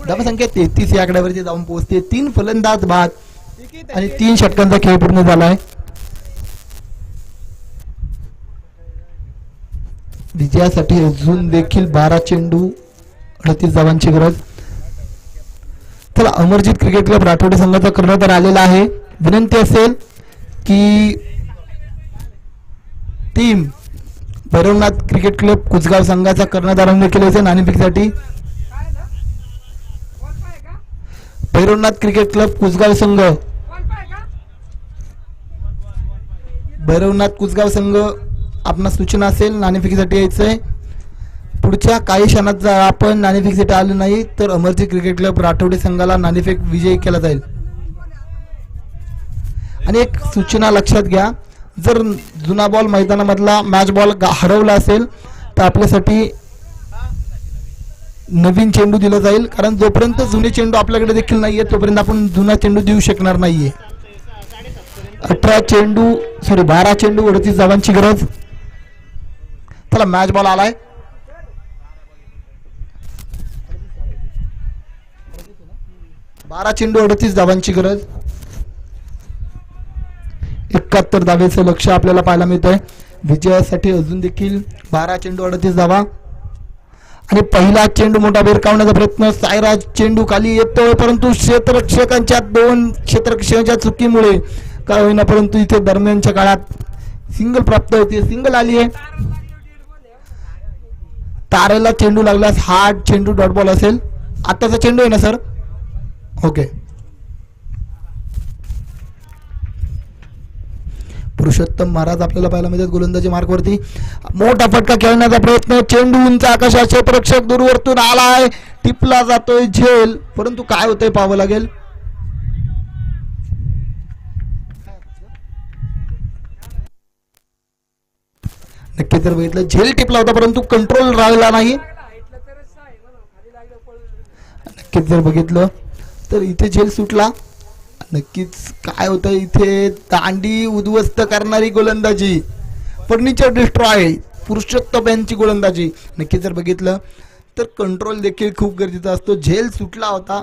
धावसंख्या 33 या आकड्यावरती जाऊन पोहोचते. 3 फलंदाज बाद आणि 3 षटकांचा खेळ पूर्ण झालाय. विजयासाठी अजून देखील 12 चेंडू 38 धावांची गरज. चला अमरजीत क्रिकेट क्लब राठोडे संघाचा कर्णधार आलेला आहे. विनंती असेल की टीम भैरवनाथ क्रिकेट क्लब कुचगाव संघाचा कर्णधारांनी केले असेल नाणेफेकीसाठी. भैरवनाथ क्रिकेट क्लब कुचगाव संघ, भैरवनाथ कुचगाव संघ आपणास सूचना असेल नाणेफेकीसाठी यायचंय. पुढच्या काही क्षणात जर आपण नाणेफेकीसाठी आले नाही तर अमरजीत क्रिकेट क्लब राठोडे संघाला नाणेफेक विजयी केला जाईल. आणि एक सूचना लक्षात घ्या, जर जुना बॉल मैदानामधला मॅच बॉल हरवला असेल तर आपल्यासाठी नवीन चेंडू दिला जाईल, कारण जोपर्यंत जुने चेंडू आपल्याकडे देखील नाहीये तोपर्यंत आपण जुना चेंडू देऊ शकणार नाहीये. 12 चेंडू 38 धावांची गरज. चला मॅच बॉल आलाय. बारा चेंडू 38 धावांची गरज. 71 धावेचं लक्ष आपल्याला पाहायला मिळत आहे. विजयासाठी अजून देखील 12 चेंडू 38 धावा आणि पहिला चेंडू मोठा भिरकावण्याचा प्रयत्न. सायराज चेंडू खाली येतोय परंतु क्षेत्ररक्षकांच्या 2 क्षेत्ररक्षकांच्या चुकीमुळे काय होईना परंतु इथे दरम्यानच्या काळात सिंगल प्राप्त होते. सिंगल आली आहे. तारेला चेंडू लागल्यास हा चेंडू डॉट बॉल असेल. आताचा चेंडू आहे ना सर? ओके. पुरुषोत्तम महाराज आपल्याला पाहायला मिळतात गोलंदाजी मार्कवरती. मोठा फटका खेळण्याचा प्रयत्न. चेंडू उंच आकाशात क्षेत्ररक्षक दूरवरतून आलाय. टिपला जातोय झेल, परंतु काय होतंय पाहावं लागेल. नक्की तर बघितलं झेल टिपला होता परंतु कंट्रोल राहिला नाही. नक्कीच जर बघितलं तर इथे झेल सुटला. नक्कीच काय होतं इथे दांडी उद्ध्वस्त करणारी गोलंदाजी, फर्निचर डिस्ट्रॉय पुरुषोत्तम यांची गोलंदाजी. नक्कीच जर बघितलं तर कंट्रोल देखील खूप गरजेचा असतो. झेल सुटला होता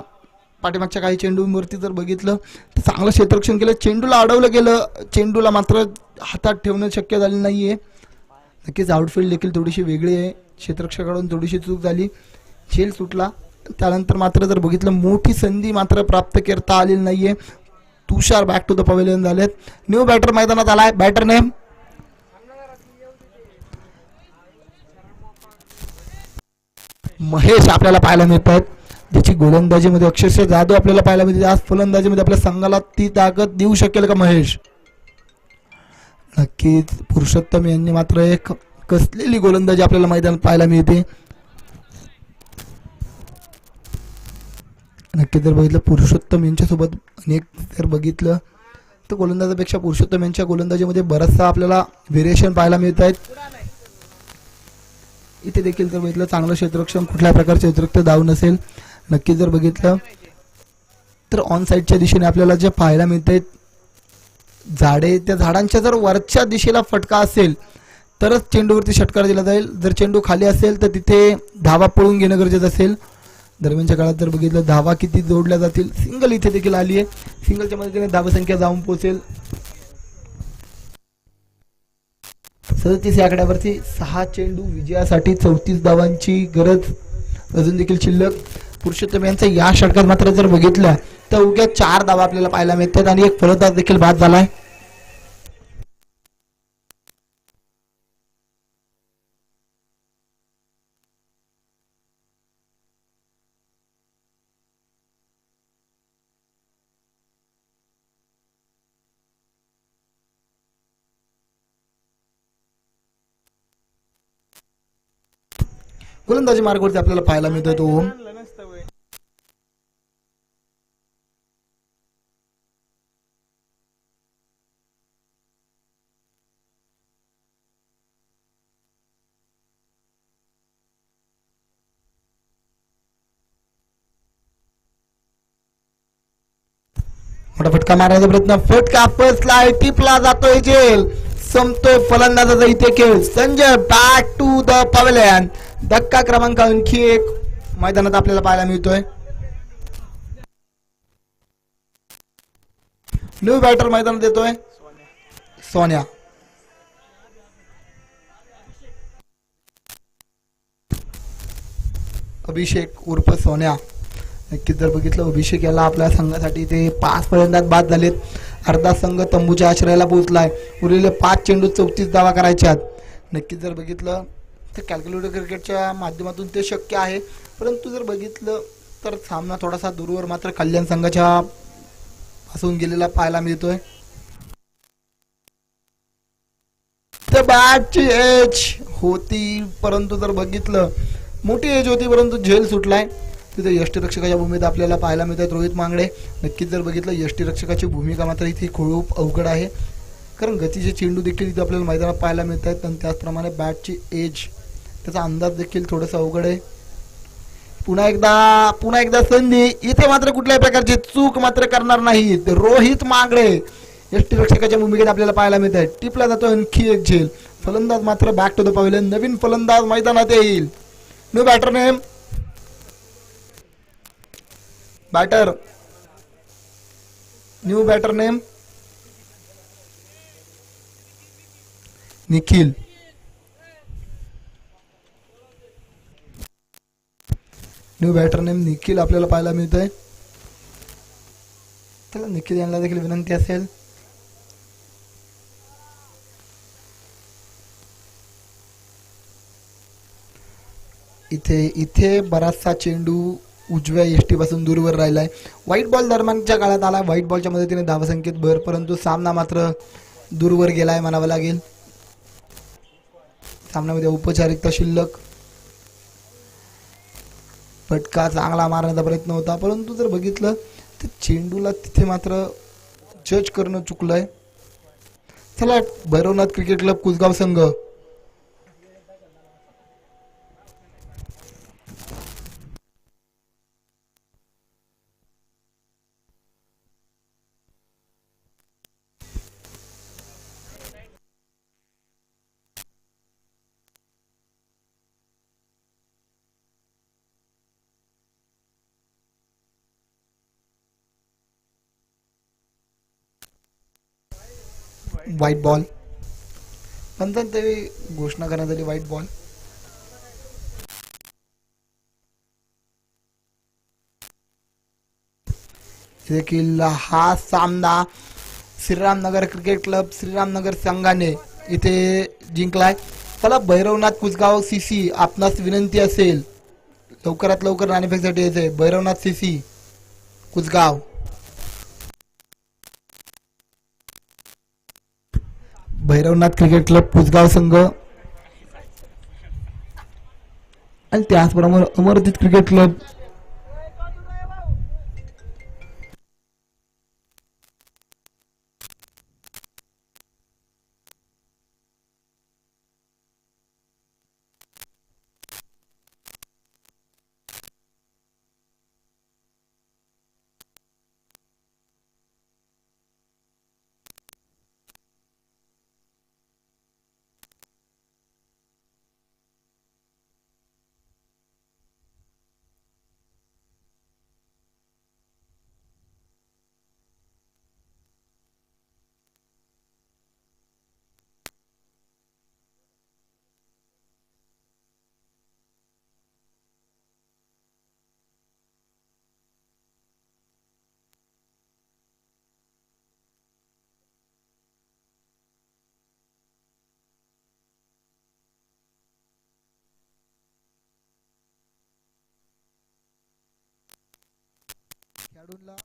पाठीमागच्या काही चेंडूंवरती. जर बघितलं तर चांगलं क्षेत्ररक्षण केलं. चेंडूला अडवलं गेलं, चेंडूला मात्र हातात ठेवणं शक्य झालं नाहीये. नक्कीच आउटफील्ड देखील थोडीशी वेगळी आहे. क्षेत्ररक्षकाकडून थोडीशी चूक झाली, झेल सुटला. त्यानंतर मात्र जर बघितलं मोठी संधी मात्र प्राप्त करता आलेली नाहीये. तुषार बॅक टू द पवेलियन झालेत. न्यू बॅटर मैदानात आलाय. बॅटर नेम महेश आपल्याला पाहायला मिळत आहेत, ज्याची गोलंदाजीमध्ये अक्षरशः जादू आपल्याला पाहायला मिळते. आज फलंदाजीमध्ये आपल्या संघाला ती ताकद देऊ शकेल का महेश? नक्कीच पुरुषोत्तम यांनी मात्र एक कसलेली गोलंदाजी आपल्याला मैदानात पाहायला मिळते. नक्की जर बघितलं पुरुषोत्तम यांच्यासोबत अनेक जर बघितलं तर गोलंदाजापेक्षा पुरुषोत्तम यांच्या गोलंदाजीमध्ये बराचसा आपल्याला व्हेरिएशन पाहायला मिळत आहेत. इथे देखील जर बघितलं चांगलं क्षेत्ररक्षण, कुठल्या प्रकारचे अतिरिक्त धाव नसेल. नक्की जर बघितलं तर ऑन साईडच्या दिशेने आपल्याला जे पाहायला मिळत आहेत झाडे, त्या झाडांच्या जर वरच्या दिशेला फटका असेल तरच चेंडूवरती षटकार दिला जाईल. जर चेंडू खाली असेल तर तिथे धावा पळून घेणं गरजेचं असेल. दरम्यानच्या काळात जर बघितलं धावा किती जोडल्या जातील, सिंगल इथे देखील आली आहे. सिंगलच्या मदतीने धावसंख्या जाऊन पोहोचेल 37 या आकड्यावरती. 6 चेंडू विजयासाठी 34 धावांची गरज अजून देखील शिल्लक. पुरुषोत्तम यांचा या षटकात मात्र जर बघितलं तर उद्या 4 धावा आपल्याला पाहायला मिळतात आणि एक फलंदाज देखील बाद झालाय. गोलंदाजी मार्गावरती आपल्याला पाहायला मिळतोय तो ओम. आणलं नसतं वय. मोठा फटका मारण्याचा प्रयत्न, फटका फसलाय, टिपला जातोय झेल, संपतोय फलंदाजाचा इथे खेळ. Sanjay back to the pavilion. धक्का क्रमांक आणखी एक मैदानात आपल्याला पाहायला मिळतोय. न्यू बॅटर मैदानात येतोय सोन्या. अभिषेक उर्फ सोन्या. नक्कीच जर बघितलं अभिषेक याला आपल्या संघासाठी ते 5 फलंदाज बाद झालेत. अर्धा संघ तंबूच्या आश्रयाला पोहोचलाय. उरलेले 5 चेंडू 34 धावा करायच्यात. नक्कीच जर बघितलं तर कॅल्क्युलेटर क्रिकेटच्या माध्यमातून ते शक्य आहे, परंतु जर बघितलं तर सामना थोडासा दूरवर मात्र कल्याण संघाच्या पासून गेलेला पाहायला मिळतोय. तर बॅटची एज होती, परंतु जर बघितलं मोठी एज होती परंतु झेल सुटलाय. तिथे यष्टीरक्षकाच्या भूमिकेत आपल्याला पाहायला मिळतात रोहित मांगडे. नक्कीच जर बघितलं यष्टीरक्षकाची भूमिका मात्र इथे खूप अवघड आहे, कारण गतीचे चेंडू देखील इथे आपल्याला मैदानात पाहायला मिळत आहेत आणि त्याचप्रमाणे बॅटची एज त्याचा अंदाज देखील थोडासा अवघड आहे. पुन्हा एकदा संधी. इथे मात्र कुठल्याही प्रकारची चूक मात्र करणार नाहीत रोहित मांगडे. यष्टीरक्षकाच्या भूमिकेत आपल्याला पाहायला मिळत आहे. टिपला जातो आणखी एक झेल. फलंदाज मात्र बॅक टू द पवेलियन. नवीन फलंदाज मैदानात येईल. New batter name batter new batter name Nikhil. New batter name Nikhil आपल्याला पाहायला मिळतंय. चला निखिल यांना देखील विनंती असेल इथे बराचसा चेंडू उजव्या यष्टी पासून दूरवर राहिलाय. व्हाईट बॉल दरम्यानच्या काळात आला. व्हाईट बॉलच्या मदतीने धावसंख्येत भर, परंतु सामना मात्र दूरवर गेलाय म्हणावं लागेल. सामन्यामध्ये औपचारिकता शिल्लक. फटका चांगला मारण्याचा प्रयत्न होता, परंतु जर बघितलं तर चेंडूला तिथे मात्र जज करणं चुकलंय. चला भैरवनाथ क्रिकेट क्लब कुसगाव संघ व्हाईट बॉल. नंतर ते घोषणा करण्यात आली व्हाईट बॉल. देखील हा सामना श्रीरामनगर क्रिकेट क्लब श्रीरामनगर संघाने इथे जिंकलाय. चला भैरवनाथ कुसगाव सीसी आपणास विनंती असेल लवकरात लवकर नाणेफेकसाठी यायचंय. Bhairavnath CC Kusgaon. Bhairavnath cricket club Kusgaon संघ आणि त्याचप्रमाणे अमरदीप क्रिकेट क्लब खेळाडूंना